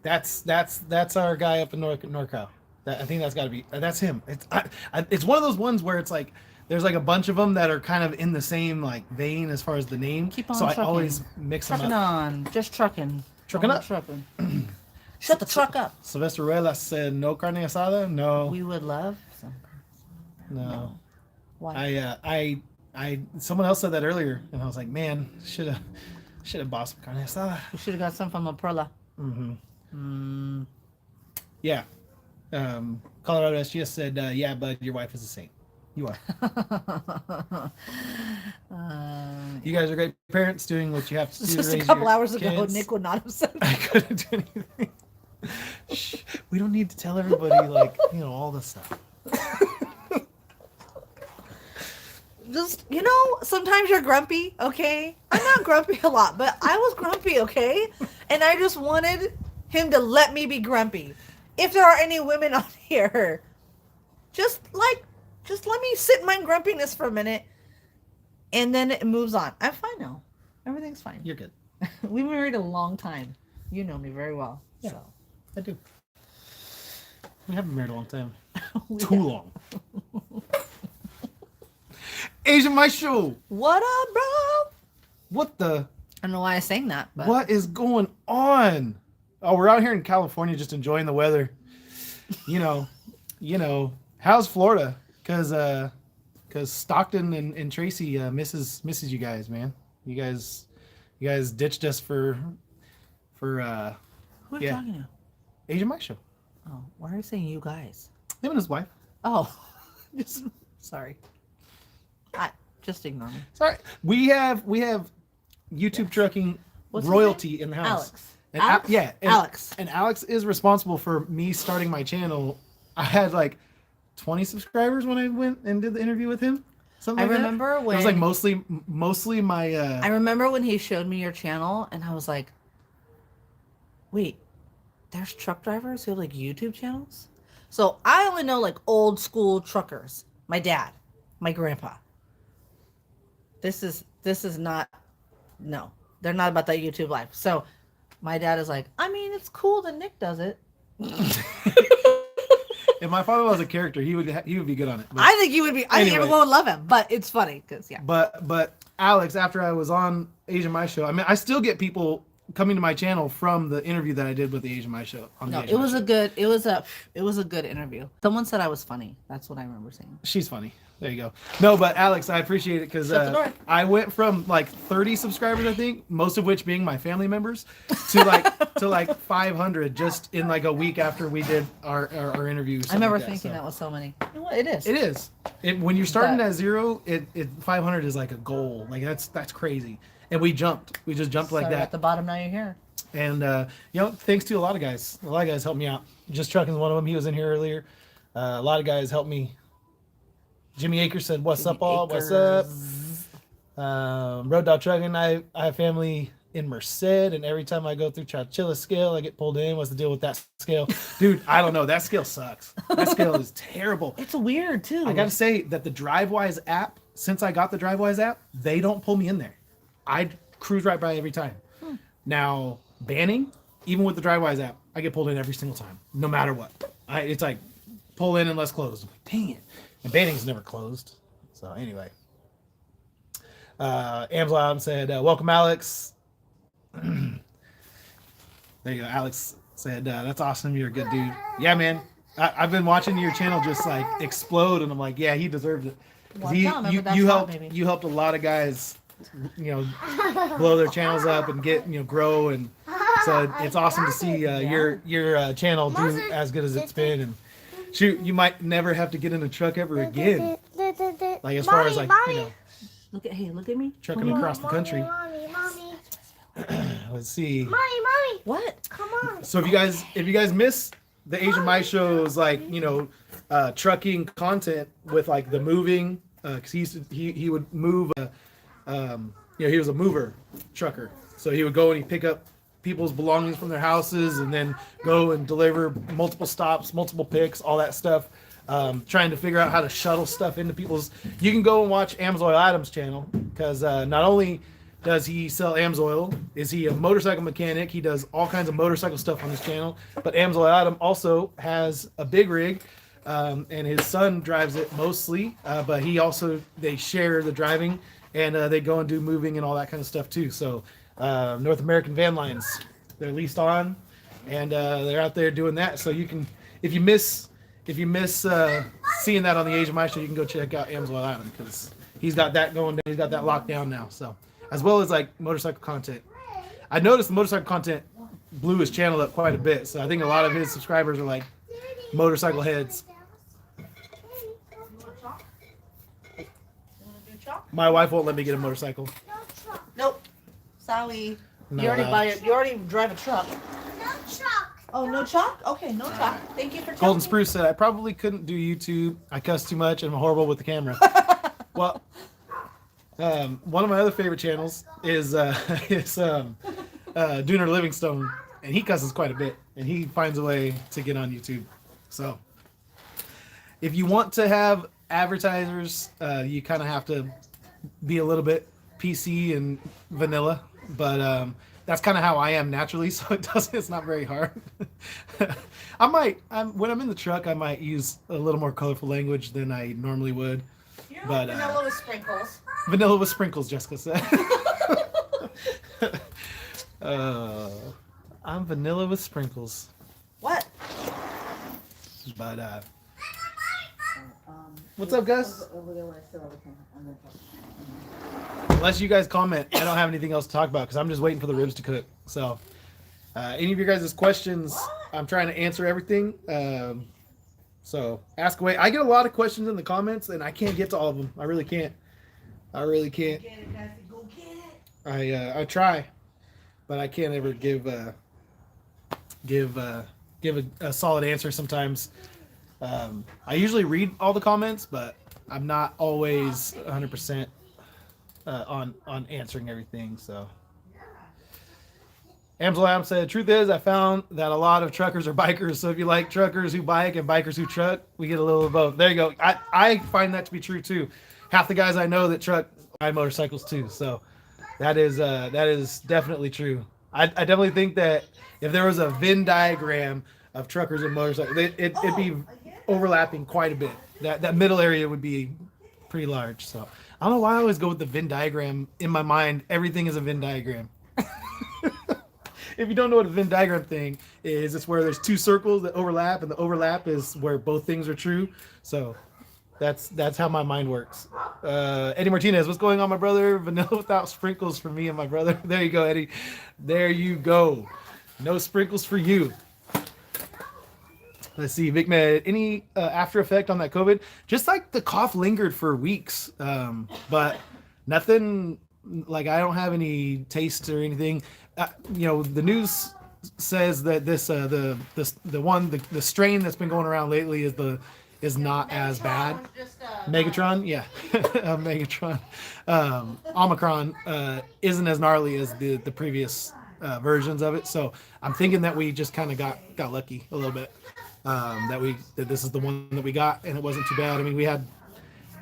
That's our guy up in NorCal. I think that's got to be that's him. It's one of those ones where it's like there's like a bunch of them that are kind of in the same like vein as far as the name. Keep on so trucking. I always mix them trucking up. on. Just trucking. Trucking On up. Trucking. Shut the truck up. Sylvester Ruelas said no carne asada. No. We would love some. No. Why? I someone else said that earlier, and I was like, man, should have bought some carne asada. You should have got some from La Perla. Mm-hmm. Yeah. Colorado SGS said, yeah, bud, your wife is a saint. You are. You guys are great parents doing what you have to do. Just to a raise couple your hours ago, kids. Nick would not have said I that. couldn't do anything. Shh, we don't need to tell everybody, like, all this stuff. Just, sometimes you're grumpy, okay? I'm not grumpy a lot, but I was grumpy, okay? And I just wanted him to let me be grumpy. If there are any women on here, just let me sit in my grumpiness for a minute, and then it moves on. I'm fine now. Everything's fine. You're good. We married a long time. You know me very well. Yeah. So. I do. We haven't married a long time. We Too have. long. Asian Maestro. What up, bro? What the? I don't know why I sang that, but What is going on? Oh, we're out here in California just enjoying the weather. How's Florida? Because Stockton and Tracy misses you guys, man. You guys ditched us for who are you talking to? Asian Maestro. Oh, why are you saying you guys? Him and his wife. Oh, sorry. Just ignore me. Sorry. We have YouTube trucking What's his royalty in the house. Alex. And Alex. And Alex is responsible for me starting my channel. I had like 20 subscribers when I went and did the interview with him. Something I like remember that. when It was like mostly my. I remember when he showed me your channel, and I was like, "Wait, there's truck drivers who have like YouTube channels." So I only know like old school truckers. My dad, my grandpa. This is not. No, they're not about that YouTube life. So my dad is like, I mean, it's cool that Nick does it. If my father was a character, he would be good on it. But, I think you would be. I think Anyway. everyone would love him, but it's funny because yeah. but Alex, after I was on Asian My Show, I mean, I still get people coming to my channel from the interview that I did with the Asian My Show. No, it was a good interview. Someone said I was funny. That's what I remember saying. She's funny. There you go. No, but Alex, I appreciate it because Shut the door. I went from like 30 subscribers, I think, most of which being my family members, to like 500 just in like a week after we did our interview. I remember thinking that was so many. It is. It is. When you're starting But- at zero, it 500 is like a goal. Like that's crazy. And we jumped. We just jumped like Started that. at the bottom. Now you're here. And thanks to a lot of guys. A lot of guys helped me out. Just Trucking's one of them. He was in here earlier. A lot of guys helped me. Jimmy Akers said, "What's up, all? What's up?" Road Dog Trucking. I have family in Merced, and every time I go through Chowchilla scale, I get pulled in. What's the deal with that scale, dude? I don't know. That scale sucks. That scale is terrible. It's weird too. I gotta say that the DriveWise app. Since I got the DriveWise app, they don't pull me in there. I cruise right by every time. Now, banning, even with the DriveWise app, I get pulled in every single time, no matter what. It's like, pull in unless closed. I'm like, dang it. And banning's never closed. So, anyway. Amsel Adam said, welcome, Alex. There you go. Alex said, that's awesome. You're a good dude. Yeah, man. I've been watching your channel just like explode, and I'm like, yeah, he deserves it. Well, you You helped a lot of guys, blow their channels up and get grow, and so it's awesome to see your channel do as good as it's been. And shoot, you might never have to get in a truck ever again. Like as far as like look at me. trucking across the country. Mommy. Let's see. Mommy. What? Come on. So if you guys miss the Asian My Show's like trucking content with like the moving, because he would move. He was a mover trucker, so he would go and he'd pick up people's belongings from their houses and then go and deliver multiple stops, multiple picks, all that stuff. Trying to figure out how to shuttle stuff into people's. You can go and watch Amsoil Adams' channel, because not only does he sell Amsoil, is he a motorcycle mechanic? He does all kinds of motorcycle stuff on his channel. But Amsoil Adam also has a big rig, and his son drives it mostly. But they share the driving, and they go and do moving and all that kind of stuff too. So North American Van Lines, they're leased on, and they're out there doing that. So you can, if you miss seeing that on the Asian My Show, you can go check out Amsoil Adam, because he's got that going down. He's got that locked down now. So, as well as like motorcycle content. I noticed the motorcycle content blew his channel up quite a bit. So I think a lot of his subscribers are like motorcycle heads. My wife won't let me get a motorcycle. Nope. Sorry. No, You already drive a truck. No truck. Oh, no truck? Okay, no truck. Thank you for telling Golden me. Spruce said, I probably couldn't do YouTube. I cuss too much and I'm horrible with the camera. Well, one of my other favorite channels is Dooner Livingstone, and he cusses quite a bit, and he finds a way to get on YouTube. So if you want to have advertisers, you kind of have to be a little bit PC and vanilla, but that's kind of how I am naturally, so it's not very hard. When I'm in the truck, I might use a little more colorful language than I normally would. You're But, like vanilla with sprinkles. Vanilla with sprinkles, Jessica said. I'm vanilla with sprinkles. What? But what's up, Gus? Over there where I sit all the time. Unless you guys comment, I don't have anything else to talk about because I'm just waiting for the ribs to cook. So, any of your guys' questions, I'm trying to answer everything. So ask away. I get a lot of questions in the comments, and I can't get to all of them. I really can't. I really can't. Get it, guys. Go get it. I try, but I can't ever give a solid answer sometimes. I usually read all the comments, but I'm not always 100% on answering everything. So Amsel Adam said, truth is, I found that a lot of truckers are bikers. So if you like truckers who bike and bikers who truck, we get a little of both. There you go. I find that to be true too. Half the guys I know that truck ride motorcycles too. So that is definitely true. I definitely think that if there was a Venn diagram of truckers and motorcycles, it'd be overlapping quite a bit. That middle area would be pretty large. So I don't know why I always go with the Venn diagram. In my mind, everything is a Venn diagram. If you don't know what a Venn diagram thing is, it's where there's two circles that overlap, and the overlap is where both things are true. So that's how my mind works. Eddie Martinez, what's going on, my brother? Vanilla without sprinkles for me and my brother. There you go, Eddie. There you go. No sprinkles for you. Let's see, Vic Med, any after effect on that COVID? Just like the cough lingered for weeks, but nothing. Like I don't have any taste or anything. The news says that this the strain that's been going around lately is not as bad. Megatron, yeah, Megatron. Omicron isn't as gnarly as the previous versions of it. So I'm thinking that we just kind of got lucky a little bit. That this is the one that we got, and it wasn't too bad. I mean,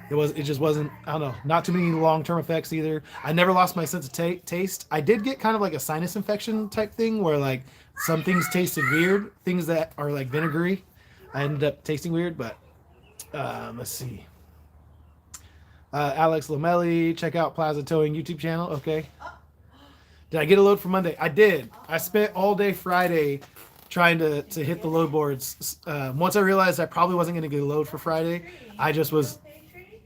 it just wasn't, I don't know, not too many long-term effects either. I never lost my sense of taste. I did get kind of like a sinus infection type thing where like some things tasted weird, things that are like vinegary. I ended up tasting weird, but let's see. Alex Lomelli, check out Plaza Towing YouTube channel. Okay. Did I get a load for Monday? I did. I spent all day Friday trying to hit the load boards. Once I realized I probably wasn't going to get a load for Friday, I just was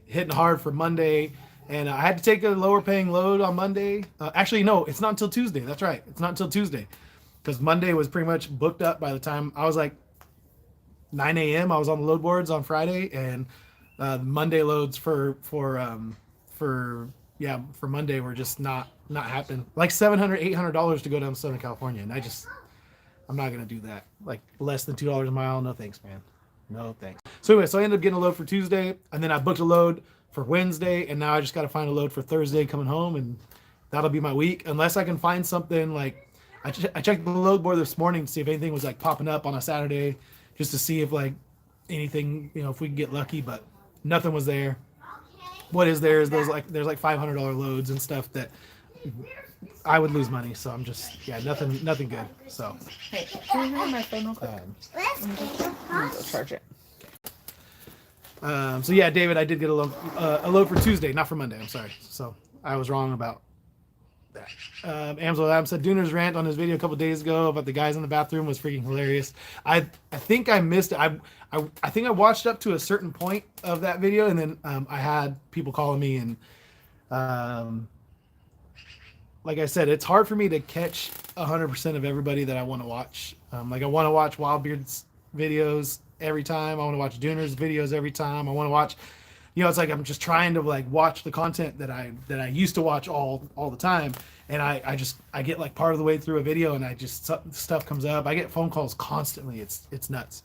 hitting hard for Monday. And I had to take a lower paying load on Monday. Actually, no, it's not until Tuesday. That's right. It's not until Tuesday. Because Monday was pretty much booked up by the time I was like 9 a.m. I was on the load boards on Friday, and Monday loads for Monday were just not happening. Like $700-$800 to go down to Southern California, and I'm not gonna do that. Like less than $2 a mile, no thanks, man. No thanks. So anyway, so I ended up getting a load for Tuesday, and then I booked a load for Wednesday, and now I just got to find a load for Thursday coming home, and that'll be my week. Unless I can find something like I checked the load board this morning to see if anything was like popping up on a Saturday, just to see if like anything, if we can get lucky, but nothing was there. What is there is there's like $500 loads and stuff that I would lose money. So I'm just nothing good. So Hey, can you hear my phone real quick? Let's get the I'm gonna go charge it. So yeah, David, I did get a load for Tuesday, not for Monday. I'm sorry. So I was wrong about that. Amsel Adam said Dooner's rant on his video a couple days ago about the guys in the bathroom was freaking hilarious. I think I missed it. I think I watched up to a certain point of that video, and then I had people calling me, and like I said, it's hard for me to catch 100% of everybody that I want to watch. Like I want to watch Wildbeard's videos every time. I want to watch Dooner's videos every time. I want to watch, it's like I'm just trying to like watch the content that I used to watch all the time, and I get like part of the way through a video, and stuff comes up. I get phone calls constantly. It's nuts.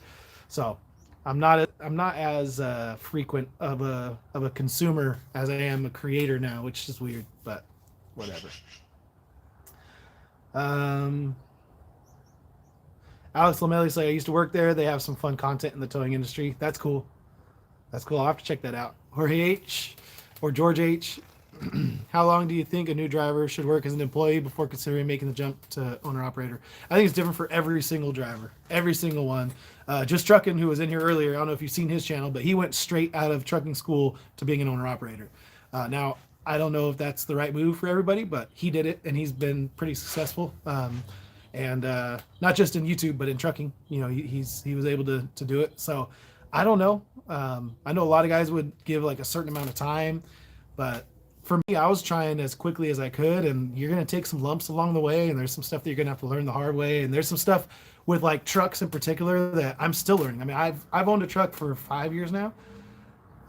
So I'm not as frequent of a consumer as I am a creator now, which is weird, but whatever. Alex Lamelli said I used to work there. They have some fun content in the towing industry. That's cool. I'll have to check that out. Jorge H or George H. How long do you think a new driver should work as an employee before considering making the jump to owner-operator? I think it's different for every single driver, every single one. Just Truckin', who was in here earlier, I don't know if you've seen his channel, but he went straight out of trucking school to being an owner-operator. Now, I don't know if that's the right move for everybody, but he did it, and he's been pretty successful. And not just in YouTube, but in trucking. He was able to do it. So I don't know. I know a lot of guys would give like a certain amount of time, but for me, I was trying as quickly as I could, and you're going to take some lumps along the way, and there's some stuff that you're going to have to learn the hard way, and there's some stuff with like trucks in particular that I'm still learning. I mean, I've owned a truck for 5 years now,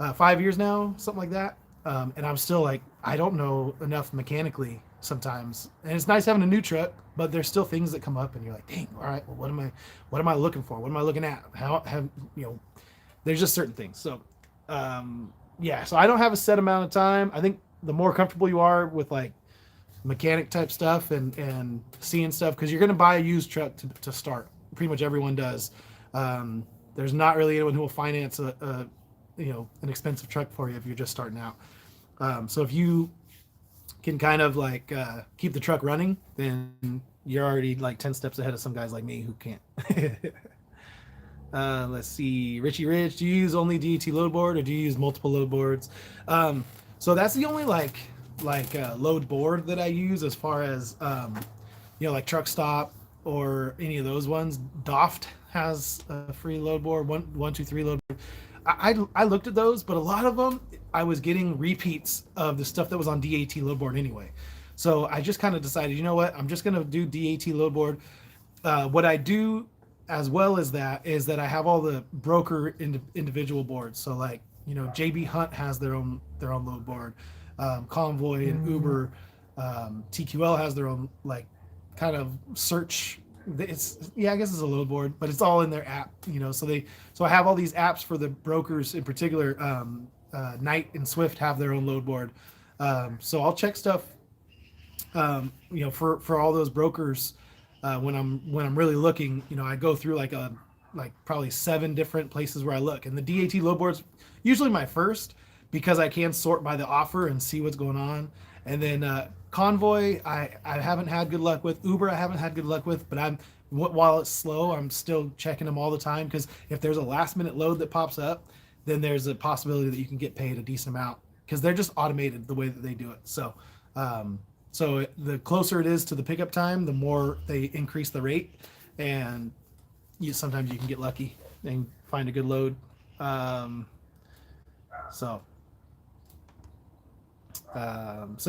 something like that, and I'm still like, I don't know enough mechanically sometimes, and it's nice having a new truck, but there's still things that come up, and you're like, dang, all right, well, what am I looking for? What am I looking at? There's just certain things. So, so I don't have a set amount of time. I think the more comfortable you are with like mechanic type stuff and seeing stuff, because you're going to buy a used truck to start. Pretty much everyone does. There's not really anyone who will finance an expensive truck for you if you're just starting out. So if you can kind of like keep the truck running, then you're already like 10 steps ahead of some guys like me who can't. Let's see, Richie Rich, do you use only DET load board or do you use multiple load boards? So that's the only like load board that I use as far as like Truck Stop or any of those ones. Doft has a free load board, 123 load board. I looked at those, but a lot of them I was getting repeats of the stuff that was on DAT load board anyway. So I just kind of decided, you know what, I'm just going to do DAT load board. What I do as well as that is that I have all the broker individual boards. So like, JB Hunt has their own load board. Convoy and Uber, TQL has their own like kind of search. I guess it's a load board, but it's all in their app, so I have all these apps for the brokers in particular. Knight and Swift have their own load board. So I'll check stuff, for all those brokers. When I'm really looking, I go through like probably 7 different places where I look, and the DAT load board's usually my first because I can sort by the offer and see what's going on. And then Convoy, I haven't had good luck with. Uber, I haven't had good luck with, but while it's slow, I'm still checking them all the time, because if there's a last minute load that pops up, then there's a possibility that you can get paid a decent amount because they're just automated the way that they do it. So so the closer it is to the pickup time, the more they increase the rate, and sometimes you can get lucky and find a good load. So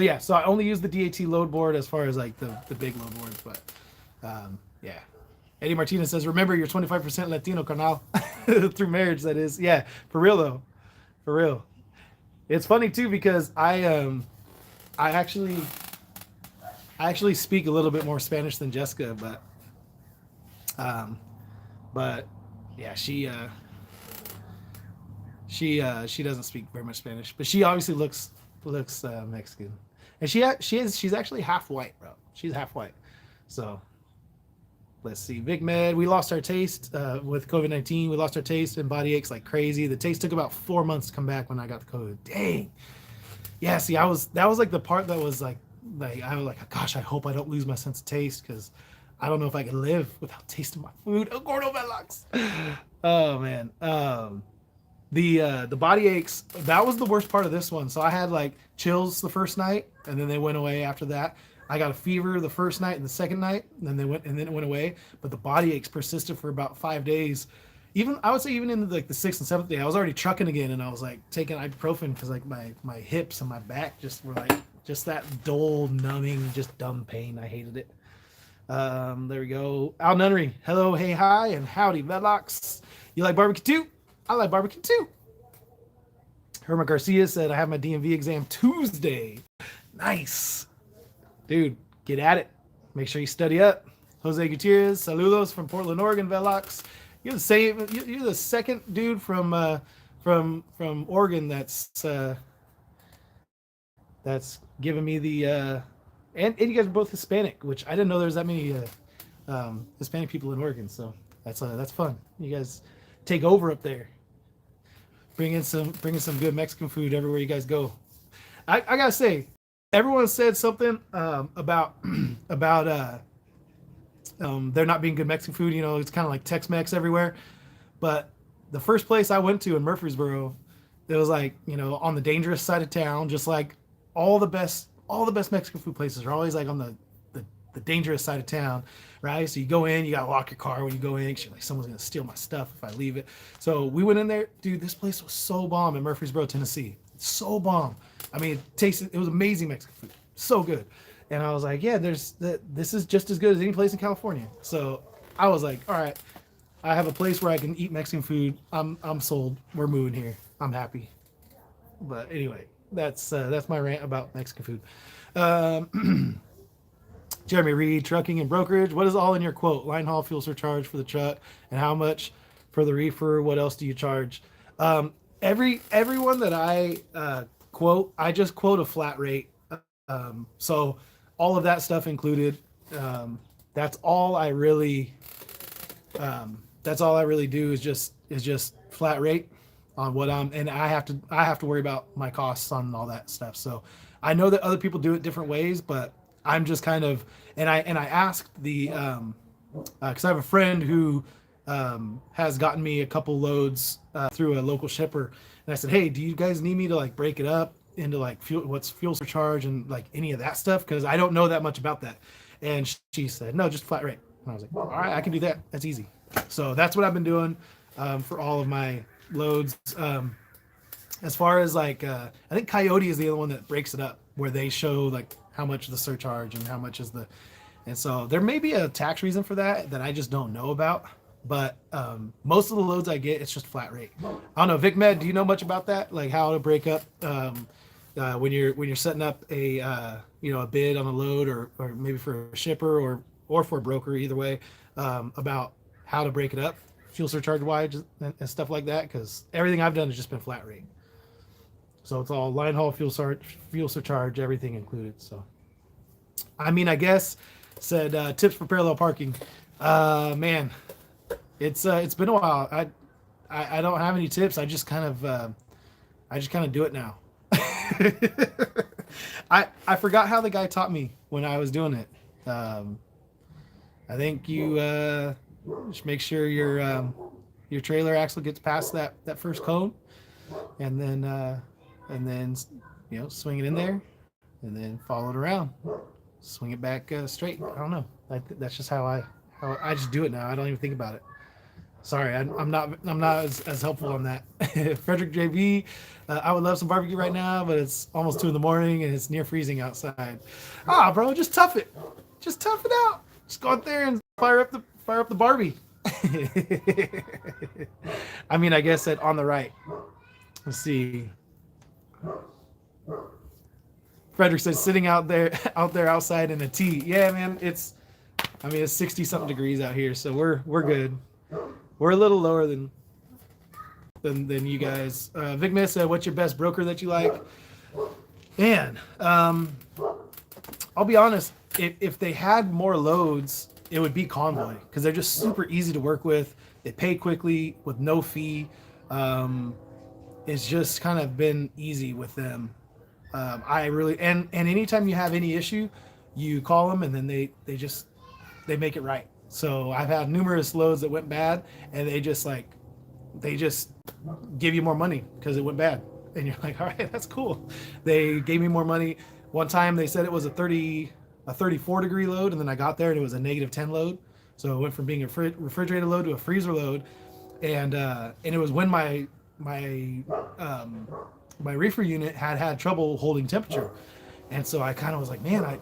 yeah, so I only use the DAT load board as far as like the big load boards, but yeah. Eddie Martinez says, remember you're 25% Latino, carnal. Through marriage, that is. Yeah, for real though. For real. It's funny too because I actually speak a little bit more Spanish than Jessica, but yeah, she doesn't speak very much Spanish, but she obviously looks Mexican, and she's actually half white, bro. She's half white. So let's see, Vic Med. We lost our taste with COVID-19. We lost our taste and body aches like crazy. The taste took about 4 months to come back when I got the COVID. Dang. Yeah. See, that was like the part that was like I was like, gosh, I hope I don't lose my sense of taste because I don't know if I can live without tasting my food. Oh, Gordo Velox. Oh man. The body aches, that was the worst part of this one. So I had like chills the first night, and then they went away after that. I got a fever the first night and the second night, and then it went away. But the body aches persisted for about 5 days. I would say even in like the 6th and 7th day, I was already trucking again, and I was like taking ibuprofen because like my hips and my back just were like just that dull, numbing, just dumb pain. I hated it. There we go. Al Nunnery, hello, hey, hi, and howdy, Velox. You like barbecue too? I like barbecue too. Herman Garcia said, I have my DMV exam Tuesday. Nice. Dude, get at it. Make sure you study up. Jose Gutierrez, saludos from Portland, Oregon, Velox. You're the second dude from Oregon that's giving me the and you guys are both Hispanic, which I didn't know there was that many Hispanic people in Oregon, so that's fun. You guys take over up there. Bringing some good Mexican food everywhere you guys go. I gotta say, everyone said something about there not being good Mexican food. You know, it's kind of like Tex-Mex everywhere. But the first place I went to in Murfreesboro, it was like, you know, on the dangerous side of town, just like all the best Mexican food places are always like on the dangerous side of town, right? So you go in, you gotta lock your car when you go in. Like someone's gonna steal my stuff if I leave it. So we went in there, dude. This place was so bomb in Murfreesboro, Tennessee. So bomb. I mean, it was amazing Mexican food, so good. And I was like, yeah, this is just as good as any place in California. So I was like, all right, I have a place where I can eat Mexican food. I'm sold. We're moving here. I'm happy. But anyway, that's my rant about Mexican food. Jeremy Reed, trucking and brokerage. What is all in your quote? Line haul, fuel surcharge for the truck, and how much for the reefer? What else do you charge? Everyone that I quote, I just quote a flat rate. So all of that stuff included. That's all I really do is just flat rate on what and I have to worry about my costs on all that stuff. So I know that other people do it different ways, but I'm just kind of, and I asked the, cause I have a friend who has gotten me a couple loads through a local shipper, and I said, hey, do you guys need me to like break it up into like fuel surcharge and like any of that stuff? Cause I don't know that much about that. And she said, no, just flat rate. And I was like, all right, I can do that. That's easy. So that's what I've been doing for all of my loads. As far as like, I think Coyote is the other one that breaks it up where they show like how much the surcharge and how much is and so there may be a tax reason for that I just don't know about. But most of the loads I get, it's just flat rate. I don't know, Vic Med, do you know much about that? Like how to break up when you're setting up a bid on a load or maybe for a shipper or for a broker, either way, about how to break it up, fuel surcharge wise and stuff like that. Because everything I've done has just been flat rate. So it's all line haul, fuel surcharge, everything included. So, I mean, I guess said tips for parallel parking. Man, it's been a while. I don't have any tips. I just kind of do it now. I forgot how the guy taught me when I was doing it. I think you just make sure your trailer axle gets past that first cone, and then and then swing it in there, and then follow it around, swing it back straight. I don't know. That's just how I just do it now. I don't even think about it. Sorry, I'm not as helpful on that. Frederick JB, I would love some barbecue right now, but it's almost 2 a.m. and it's near freezing outside. Ah, bro, just tough it. Just tough it out. Just go out there and fire up the Barbie. I mean, I guess that on the right. Let's see. Frederick says sitting outside in a tee. Yeah, man, it's 60 something degrees out here, so we're good. We're a little lower than you guys. Vic Miss said, "What's your best broker that you like?" Man, I'll be honest. If they had more loads, it would be Convoy because they're just super easy to work with. They pay quickly with no fee. It's just kind of been easy with them. I really and anytime you have any issue, you call them and then they make it right. So I've had numerous loads that went bad, and they just give you more money because it went bad, and you're like, all right, that's cool. They gave me more money. One time they said it was a 34 degree load, and then I got there and it was a -10 load. So it went from being a refrigerator load to a freezer load, and it was when my reefer unit had trouble holding temperature, and so I kind of was like, man, I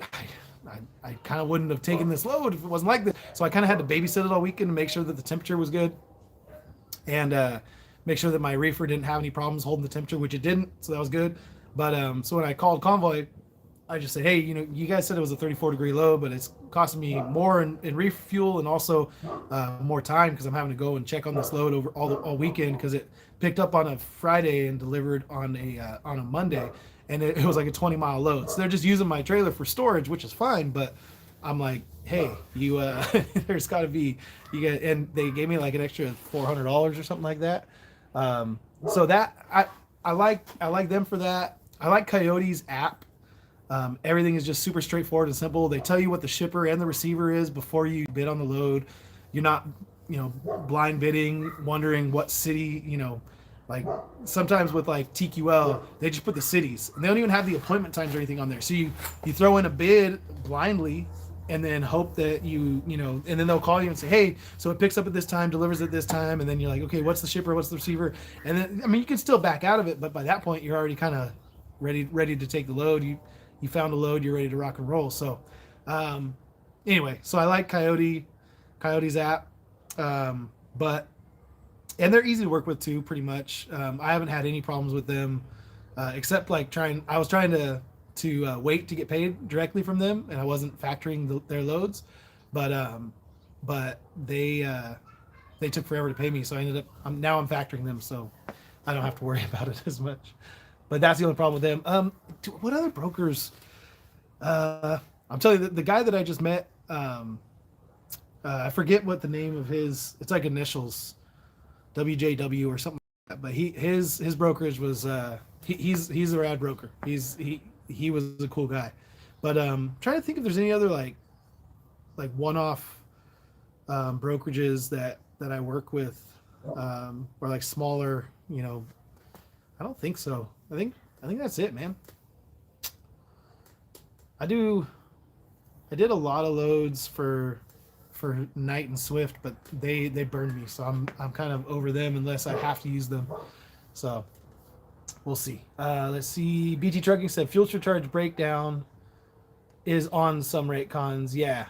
kind of wouldn't have taken this load if it wasn't like this. So I kind of had to babysit it all weekend to make sure that the temperature was good, and make sure that my reefer didn't have any problems holding the temperature, which it didn't. So that was good. But so when I called Convoy, I just said, hey, you guys said it was a 34 degree load, but it's costing me more in reefer fuel and also more time because I'm having to go and check on this load over all weekend because it picked up on a Friday and delivered on a Monday. And it was like a 20-mile load. So they're just using my trailer for storage, which is fine. But I'm like, hey, there's got to be, and they gave me like an extra $400 or something like that. So that I like them for that. I like Coyote's app. Everything is just super straightforward and simple. They tell you what the shipper and the receiver is before you bid on the load. You're not, blind bidding, wondering what city, like sometimes with like TQL, they just put the cities and they don't even have the appointment times or anything on there. So you throw in a bid blindly and then hope that and then they'll call you and say, hey, so it picks up at this time, delivers at this time. And then you're like, okay, what's the shipper? What's the receiver? And then, you can still back out of it, but by that point you're already kind of ready to take the load. You found a load, you're ready to rock and roll. So, anyway, so I like Coyote's app. And they're easy to work with too, pretty much. I haven't had any problems with them, except like I was trying to wait to get paid directly from them, and I wasn't factoring their loads, but they took forever to pay me, so I ended up I'm factoring them, so I don't have to worry about it as much. But that's the only problem with them. What other brokers? I'm telling you, the guy that I just met, I forget what the name of his. It's like initials. WJW or something like that. But his brokerage was he's a rad broker. He was a cool guy. But trying to think if there's any other like one-off brokerages that I work with, or like smaller, I don't think so. I think that's it, man. I did a lot of loads for Knight and Swift, but they burned me, so I'm kind of over them unless I have to use them. So we'll see. Let's see. BT Trucking said fuel surcharge breakdown is on some rate cons. Yeah,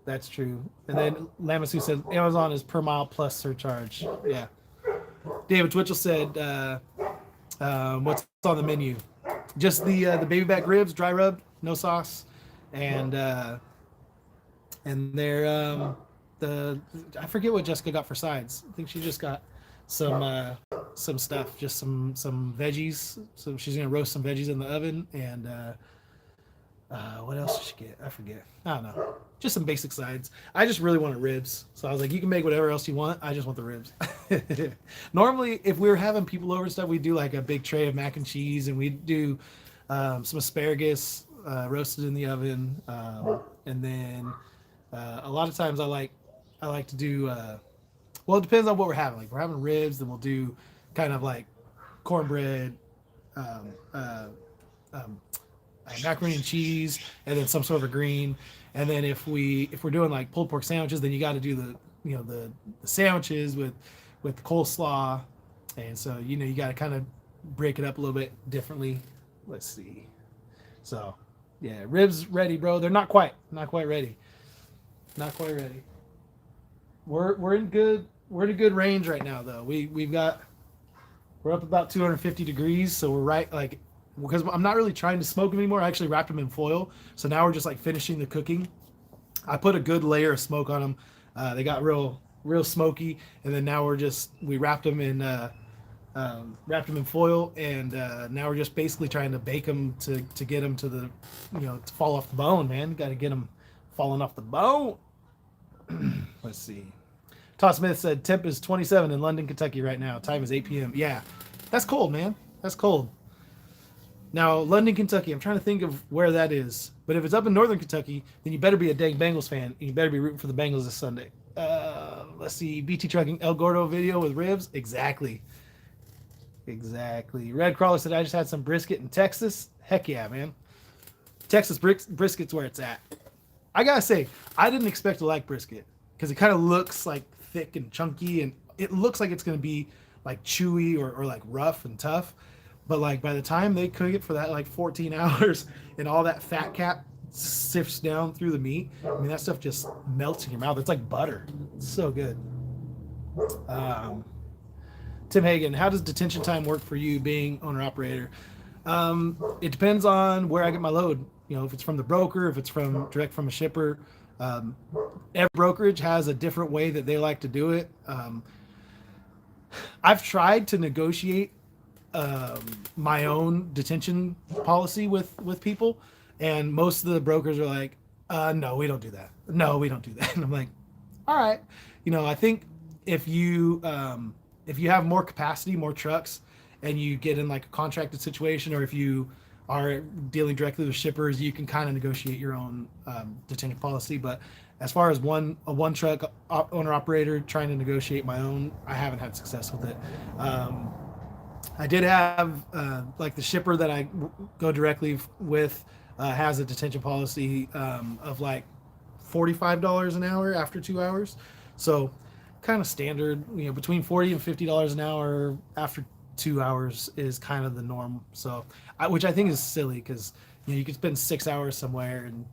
that's true. And then Lamasu said Amazon is per mile plus surcharge. Yeah. David Twitchell said what's on the menu? Just the baby back ribs, dry rubbed, no sauce, and they're I forget what Jessica got for sides. I think she just got some stuff, just some veggies. So she's gonna roast some veggies in the oven, and what else did she get? I forget. I don't know. Just some basic sides. I just really wanted ribs, so I was like, you can make whatever else you want. I just want the ribs. Normally, if we were having people over and stuff, we'd do like a big tray of mac and cheese, and we'd do some asparagus roasted in the oven, and then a lot of times I like to do well, it depends on what we're having. Like, if we're having ribs, then we'll do kind of like cornbread, um, uh, um, macaroni and cheese, and then some sort of a green. And then if we're doing like pulled pork sandwiches, then you got to do the sandwiches with coleslaw, and so you got to kind of break it up a little bit differently. Let's see. So yeah, ribs ready, bro. They're not quite ready. Not quite ready. We're in good range right now though. We're up about 250 degrees, so we're right like because I'm not really trying to smoke them anymore. I actually wrapped them in foil, so now we're just like finishing the cooking. I put a good layer of smoke on them. They got real smoky, and then now we wrapped them in foil, and now we're just basically trying to bake them to get them to the to fall off the bone, man. Got to get them falling off the bone. Let's see. Todd Smith said temp is 27 in London, Kentucky right now. Time is 8 p.m. Yeah, that's cold, man. That's cold. Now, London, Kentucky, I'm trying to think of where that is. But if it's up in northern Kentucky, then you better be a dang Bengals fan. And you better be rooting for the Bengals this Sunday. Let's see. BT Trucking El Gordo video with ribs. Exactly. Red Crawler said, I just had some brisket in Texas. Heck yeah, man. Texas brisket's where it's at. I got to say, I didn't expect to like brisket. Because it kind of looks like thick and chunky. And it looks like it's going to be like chewy or like rough and tough. But like by the time they cook it for that like 14 hours and all that fat cap sifts down through the meat, I mean that stuff just melts in your mouth. It's like butter. It's so good. Tim Hagen, how does detention time work for you being owner operator? It depends on where I get my load. If it's from the broker, if it's direct from a shipper. Every brokerage has a different way that they like to do it. I've tried to negotiate my own detention policy with people, and most of the brokers are like, no, we don't do that. No, we don't do that. And I'm like, all right. I think if you have more capacity, more trucks, and you get in like a contracted situation, or if you are dealing directly with shippers, you can kind of negotiate your own detention policy. But as far as a one truck owner operator trying to negotiate my own, I haven't had success with it. I did have like the shipper that I go directly with has a detention policy of like $45 an hour after 2 hours. So kind of standard, between $40 and $50 an hour after 2 hours is kind of the norm. So, which I think is silly because you could spend 6 hours somewhere and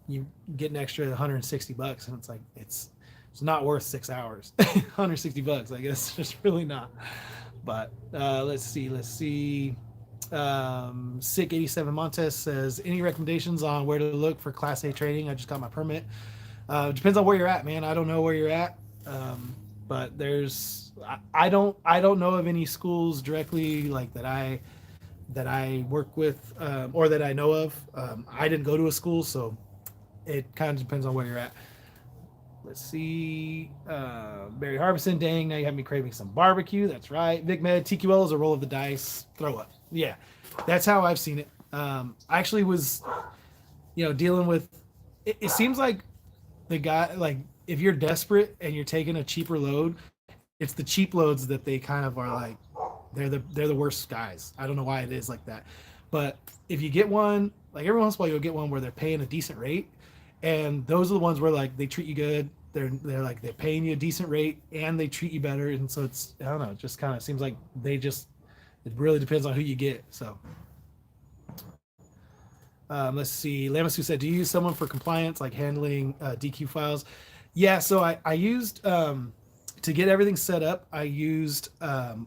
you get an extra $160, and it's like it's not worth 6 hours. $160, I guess, it's just really not. But let's see. Sick 87 Montes says, any recommendations on where to look for Class A training? I just got my permit. Depends on where you're at, man. I don't know where you're at, but I don't know of any schools directly like that I work with or that I know of. I didn't go to a school, so it kind of depends on where you're at. Let's see. Barry Harbison, dang, now you have me craving some barbecue. That's right. Vic Med, TQL is a roll of the dice. Throw up. Yeah, that's how I've seen it. I actually was, dealing with, it seems like the guy, like, if you're desperate and you're taking a cheaper load, it's the cheap loads that they kind of are like, they're the worst guys. I don't know why it is like that. But if you get one, like every once in a while you'll get one where they're paying a decent rate. And those are the ones where like they treat you good. They're paying you a decent rate and they treat you better. And so it's, I don't know, it just kind of seems like it really depends on who you get. So let's see. Lamasu said, do you use someone for compliance, like handling DQ files? Yeah. So I used, to get everything set up, I used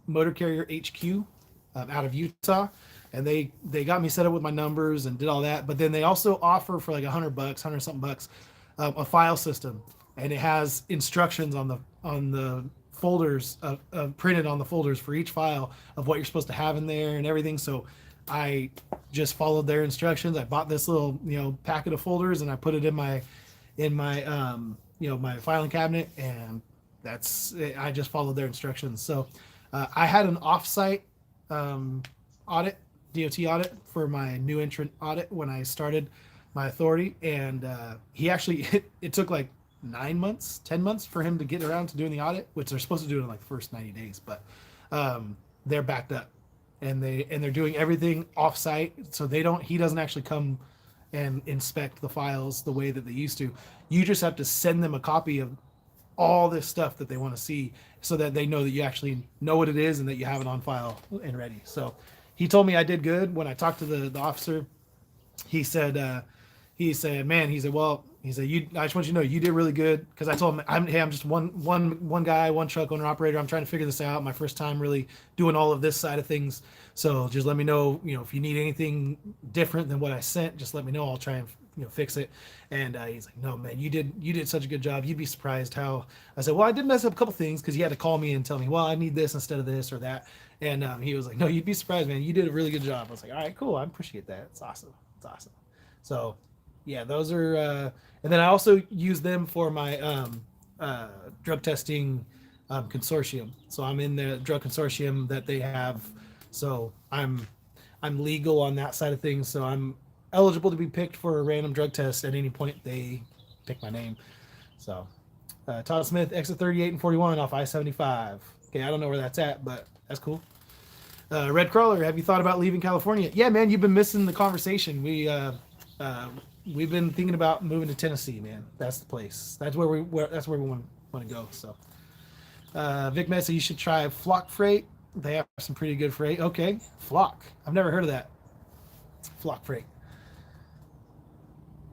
Motor Carrier HQ out of Utah. And they got me set up with my numbers and did all that. But then they also offer for like $100, $100 something bucks, a file system, and it has instructions on the folders printed on the folders for each file of what you're supposed to have in there and everything. So I just followed their instructions. I bought this little packet of folders and I put it in my my filing cabinet, and that's it. I just followed their instructions. So I had an offsite audit. DOT audit for my new entrant audit when I started my authority, and he actually it took like 9 months, 10 months for him to get around to doing the audit, which they're supposed to do in like the first 90 days, but they're backed up, and they're doing everything off-site, so he doesn't actually come and inspect the files the way that they used to. You just have to send them a copy of all this stuff that they want to see, so that they know that you actually know what it is and that you have it on file and ready. So he told me I did good. When I talked to the officer, he said, man, he said, I just want you to know you did really good. Because I told him, I'm just one guy, one truck owner operator. I'm trying to figure this out. My first time really doing all of this side of things. So just let me know, if you need anything different than what I sent, just let me know. I'll try and fix it. And he's like, no, man, you did such a good job. You'd be surprised how. I said, well, I did mess up a couple things because he had to call me and tell me, well, I need this instead of this or that. And he was like, no, you'd be surprised, man. You did a really good job. I was like, all right, cool. I appreciate that. It's awesome. So yeah, those are, and then I also use them for my drug testing consortium. So I'm in the drug consortium that they have. So I'm legal on that side of things. So I'm eligible to be picked for a random drug test at any point they pick my name. So Todd Smith, exit 38 and 41 off I-75. Okay, I don't know where that's at, but that's cool. Red Crawler, have you thought about leaving California? Yeah, man, you've been missing the conversation. We've been thinking about moving to Tennessee, man. That's the place. That's where we want to go. So, Vic Mesa, you should try Flock Freight. They have some pretty good freight. Okay, Flock. I've never heard of that. Flock Freight.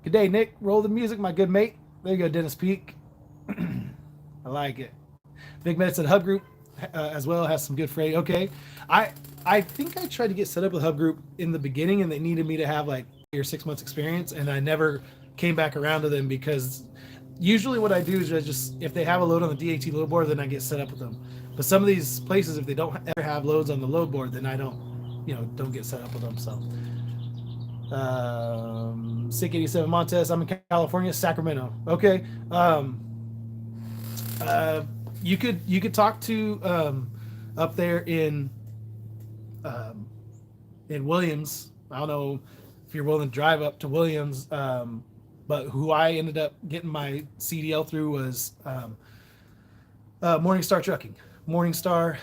Good day, Nick. Roll the music, my good mate. There you go, Dennis Peak. I like it. Vic Mesa Hub Group as well has some good freight. Okay, I think I tried to get set up with Hub Group in the beginning, and they needed me to have like 3 or 6 months experience, and I never came back around to them because usually what I do is I just, if they have a load on the DAT load board, then I get set up with them. But some of these places, if they don't ever have loads on the load board, then I don't get set up with them. So Sick 87 Montes, I'm in California, Sacramento. Okay. You could talk to up there in Williams. I don't know if you're willing to drive up to Williams, but who I ended up getting my CDL through was Morningstar Trucking. Morningstar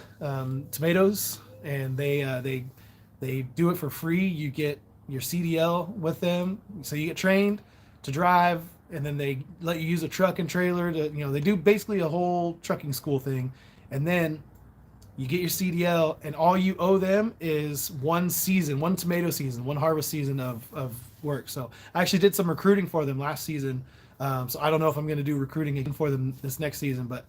Tomatoes, and they do it for free. You get your CDL with them, so you get trained to drive, and then they let you use a truck and trailer to, they do basically a whole trucking school thing, and then you get your CDL, and all you owe them is one tomato season, one harvest season of work. So I actually did some recruiting for them last season. So I don't know if I'm going to do recruiting again for them this next season, but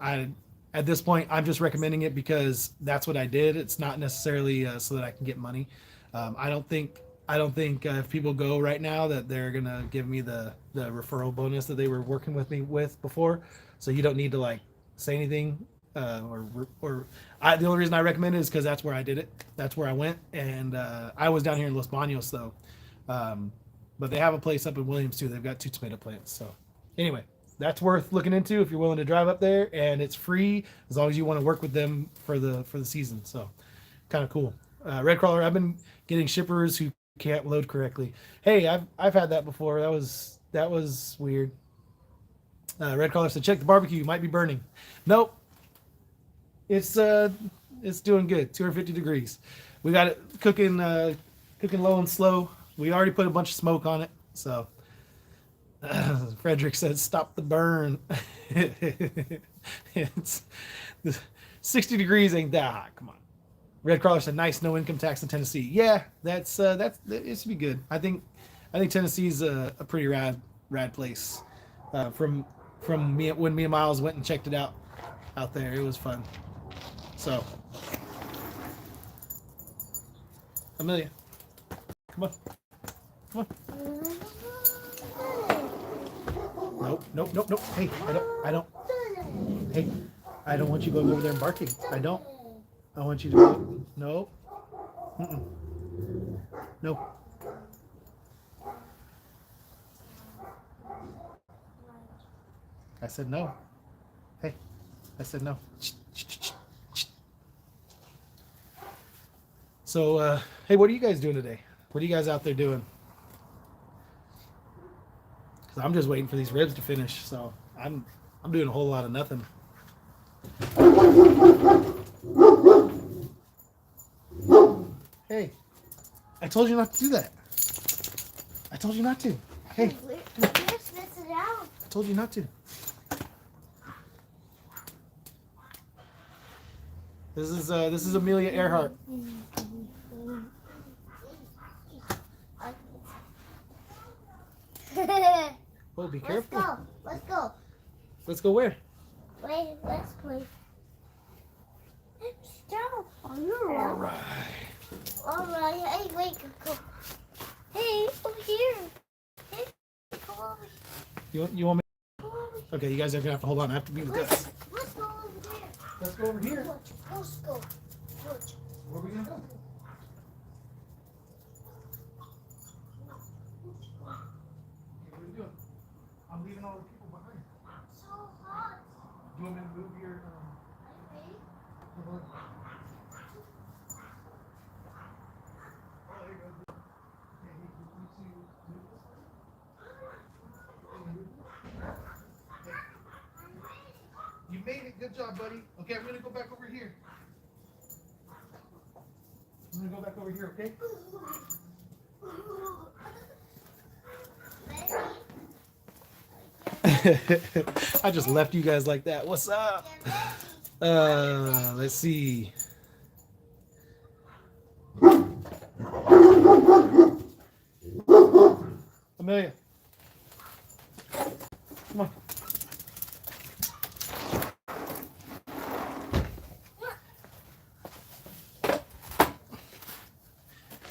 at this point, I'm just recommending it because that's what I did. It's not necessarily so that I can get money. I don't think if people go right now that they're going to give me the referral bonus that they were working with me with before. So you don't need to like say anything. The only reason I recommend it is because that's where I did it. That's where I went, and I was down here in Los Banos though. But they have a place up in Williams too. They've got 2 tomato plants. So anyway, that's worth looking into if you're willing to drive up there, and it's free as long as you want to work with them for the season. So kind of cool. Red Crawler, I've been getting shippers who can't load correctly. Hey, I've had that before. That was weird. Red Crawler said, check the barbecue, might be burning. Nope. It's doing good. 250 degrees. We got it cooking low and slow. We already put a bunch of smoke on it. So Frederick says, stop the burn. It's 60 degrees ain't that hot. Come on. Red Crawler said, nice, no income tax in Tennessee. Yeah, that's it should be good. I think Tennessee's a pretty rad place. From me when me and Miles went and checked it out there, it was fun. So, Amelia, come on. Nope. Hey, I don't. Hey, I don't want you going over there and barking. I don't. I want you to go. No. No. I said no. Hey, I said no. So, hey, what are you guys doing today? What are you guys out there doing? Because I'm just waiting for these ribs to finish. So I'm doing a whole lot of nothing. told you not to do that. I told you not to. Hey, We're spit it out. I told you not to. This is Amelia Earhart. Oh, be careful. Let's go. Let's go. Let's go where? Wait, let's play. Stop. All right. All right. Hey, wait. Go. Hey, over here. Hey, come over here. You want me? Come over here. Okay, you guys are gonna have to hold on. I have to be with this. Let's go over there. Let's go over here. George, let's go. George. Where are we gonna go? What are you doing? I'm leaving all the people behind. So hot. Do you want me to move your? Okay. Oh, there you go. Okay, you see, move this way. You made it. Good job, buddy. Okay, I'm gonna go back over here. I'm gonna go back over here, okay? I just left you guys like that. What's up? Let's see. Amelia. Come on.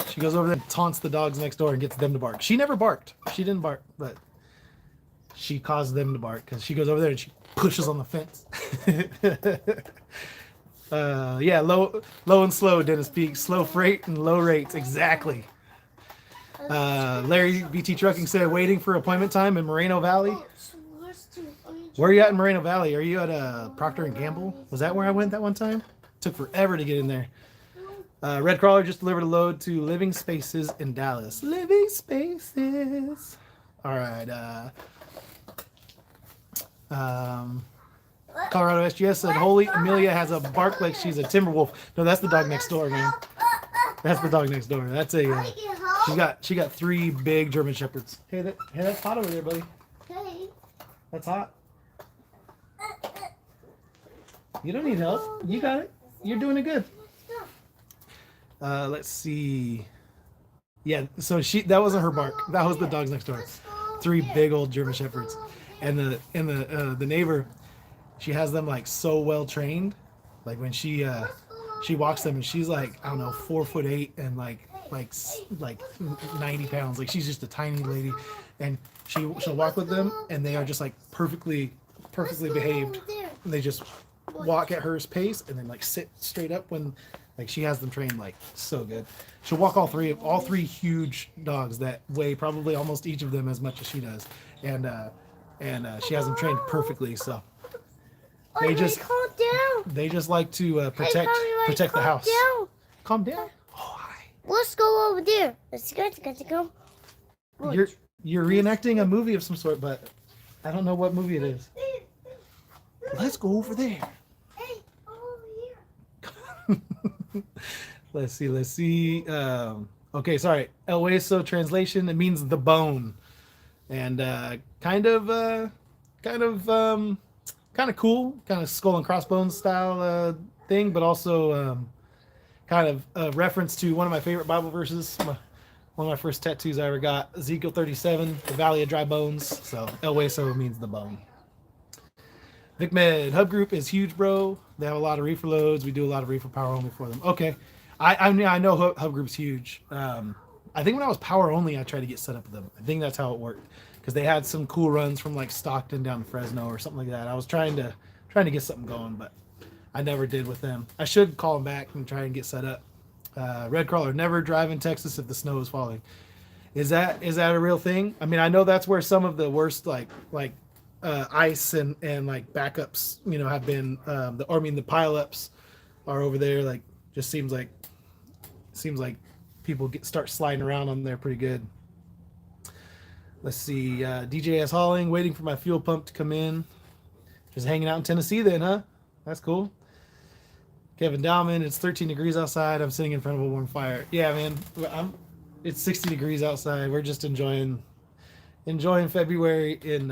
She goes over there and taunts the dogs next door and gets them to bark. She never barked. She didn't bark, but she caused them to bark because she goes over there and she pushes on the fence. Yeah, low and slow, Dennis Peak. Slow freight and low rates. Exactly. Larry BT Trucking said waiting for appointment time in Moreno Valley. Where are you at in Moreno Valley? Are you at Procter and Gamble? Was that where I went that one time? Took forever to get in there. Red Crawler just delivered a load to Living Spaces in Dallas. Living Spaces. All right. Colorado SGS said, "Holy Amelia has a bark like she's a timber wolf." No, that's the dog next door, man. That's the dog next door. That's a. She got 3 big German shepherds. Hey, that's hot over there, buddy. Okay. That's hot. You don't need help. You got it. You're doing it good. Let's see. Yeah, so that wasn't her bark. That was the dogs next door. 3 big old German shepherds, and the neighbor, she has them like so well trained. Like when she walks them, and she's like, I don't know, 4'8" and like 90 pounds. Like she's just a tiny lady, and she'll walk with them, and they are just like perfectly behaved. And they just walk at her pace, and then like sit straight up when. Like she has them trained like so good. She'll walk all three huge dogs that weigh probably almost each of them as much as she does, and she has them trained perfectly. So they just like to protect the house. Calm down. Oh, hi. Let's go over there. Let's go. You're reenacting a movie of some sort, but I don't know what movie it is. Let's go over there. Hey, over here. Let's see. Okay, sorry. El Hueso translation, it means the bone, and kind of cool, kind of skull and crossbones style thing, but also kind of a reference to one of my favorite Bible verses. One of my first tattoos I ever got, Ezekiel 37, the Valley of Dry Bones. So El Hueso means the bone. Vic Med Hub Group is huge, bro. They have a lot of reefer loads. We do a lot of reefer power only for them. Okay, I know Hub Group's huge. I think when I was power only, I tried to get set up with them. I think that's how it worked, because they had some cool runs from like Stockton down to Fresno or something like that. I was trying to get something going, but I never did with them. I should call them back and try and get set up. Red Crawler, never drive in Texas if the snow is falling. Is that a real thing? I mean, I know that's where some of the worst like ice and like backups, have been. The pileups are over there. Like, just seems like people start sliding around on there pretty good. Let's see. DJS hauling, waiting for my fuel pump to come in. Just hanging out in Tennessee then, huh? That's cool. Kevin Dowman, it's 13 degrees outside. I'm sitting in front of a warm fire. Yeah, man. It's 60 degrees outside. We're just enjoying February in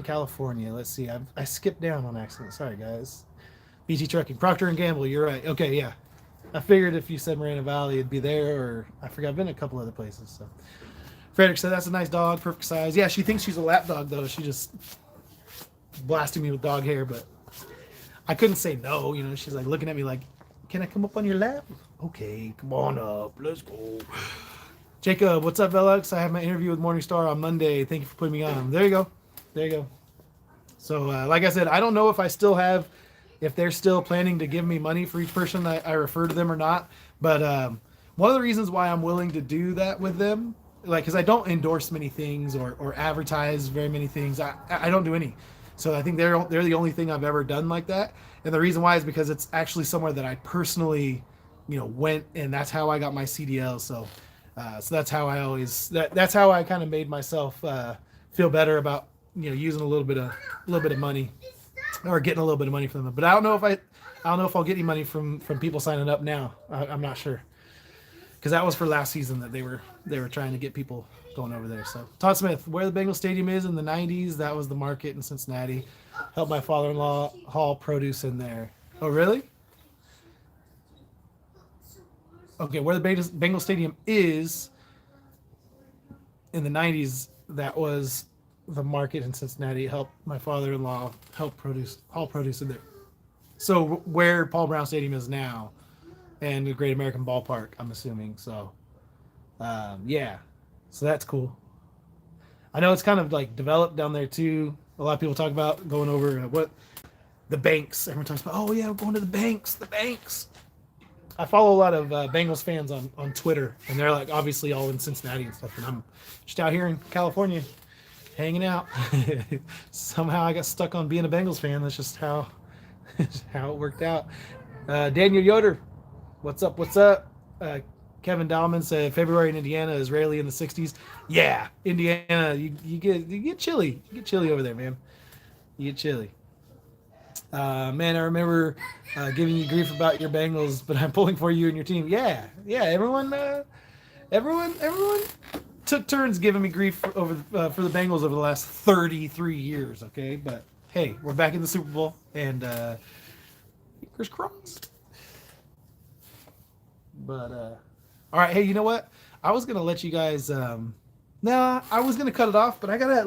California. Let's see. I skipped down on accident. Sorry, guys. BT Trucking, Procter and Gamble. You're right. Okay, yeah. I figured if you said Moreno Valley, it'd be there, or I forgot. I've been a couple other places. So, Frederick said that's a nice dog, perfect size. Yeah, she thinks she's a lap dog though. She just blasting me with dog hair, but I couldn't say no. You know, she's like looking at me like, "Can I come up on your lap?" Okay, come on up. Let's go. Jacob, what's up, Velox? I have my interview with Morningstar on Monday. Thank you for putting me on. There you go. There you go. So, like I said, I don't know if they're still planning to give me money for each person that I refer to them or not. But one of the reasons why I'm willing to do that with them, like, because I don't endorse many things or advertise very many things. I don't do any. So I think they're the only thing I've ever done like that. And the reason why is because it's actually somewhere that I personally, went, and that's how I got my CDL. So that's how that's how I kind of made myself feel better about using a little bit of money, or getting a little bit of money from them. But I don't know if I'll get any money from people signing up now. I'm not sure, because that was for last season that they were trying to get people going over there. So Todd Smith, where the Bengal Stadium is in the 90s, that was the market in Cincinnati. Helped my father-in-law haul produce in there. Oh, really? Okay, where the Bengal Stadium is in the 90s, that was the market in Cincinnati. Helped my father-in-law haul produce in there. So where Paul Brown Stadium is now, and the Great American Ballpark, I'm assuming. So, yeah. So that's cool. I know it's kind of like developed down there too. A lot of people talk about going over the banks. Everyone talks about, oh yeah, we're going to the banks. The banks. I follow a lot of Bengals fans on Twitter, and they're like obviously all in Cincinnati and stuff, and I'm just out here in California hanging out. Somehow I got stuck on being a Bengals fan. That's just how it worked out. Daniel Yoder, what's up? Kevin Dallman said February in Indiana is rarely in the 60s. Yeah, Indiana, you get chilly. You get chilly over there, man. You get chilly. Man, I remember giving you grief about your Bengals, but I'm pulling for you and your team. Yeah. Everyone took turns giving me grief over for the Bengals over the last 33 years. Okay, but hey, we're back in the Super Bowl, and fingers crossed. But all right, hey, you know what? I was gonna let you guys. I was gonna cut it off, but I gotta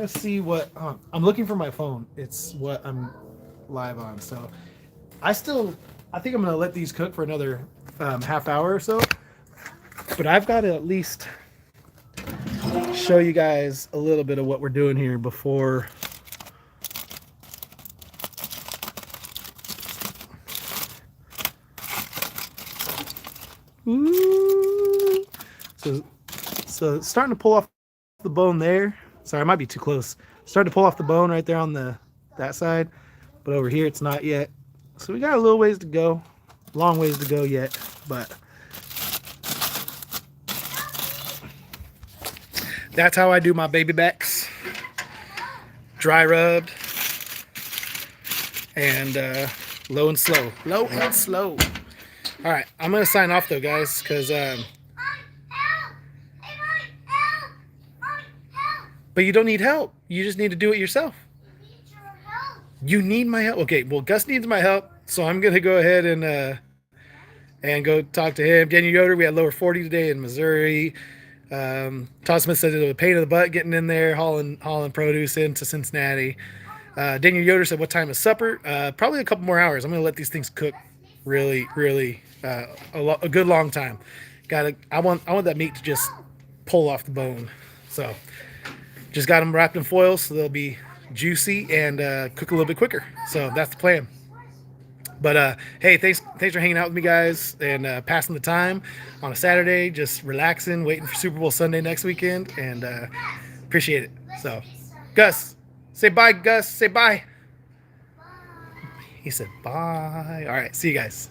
see what I'm looking for my phone. It's what I'm live on, so I think I'm gonna let these cook for another half hour or so. But I've got to at least show you guys a little bit of what we're doing here before. Ooh. So it's starting to pull off the bone there. Sorry, I might be too close. Starting to pull off the bone right there on that side, but over here it's not yet. So we got a little ways to go, long ways to go yet, but that's how I do my baby backs. Dry rubbed and low and slow. Low and slow. All right, I'm gonna sign off though, guys, because but you don't need help. You just need to do it yourself. You need my help. Okay, well, Gus needs my help, so I'm gonna go ahead and go talk to him. Daniel Yoder, we had lower 40 today in Missouri. Todd Smith said it was a pain in the butt getting in there, hauling produce into Cincinnati. Daniel Yoder said, what time is supper? Probably a couple more hours. I'm gonna let these things cook really a good long time. I want that meat to just pull off the bone. So just got them wrapped in foil so they'll be juicy and cook a little bit quicker. So that's the plan. But hey, thanks for hanging out with me, guys, and passing the time on a Saturday, just relaxing, waiting for Super Bowl Sunday next weekend, and appreciate it. So, Gus, say bye, Gus. Say bye. He said bye. All right, see you guys.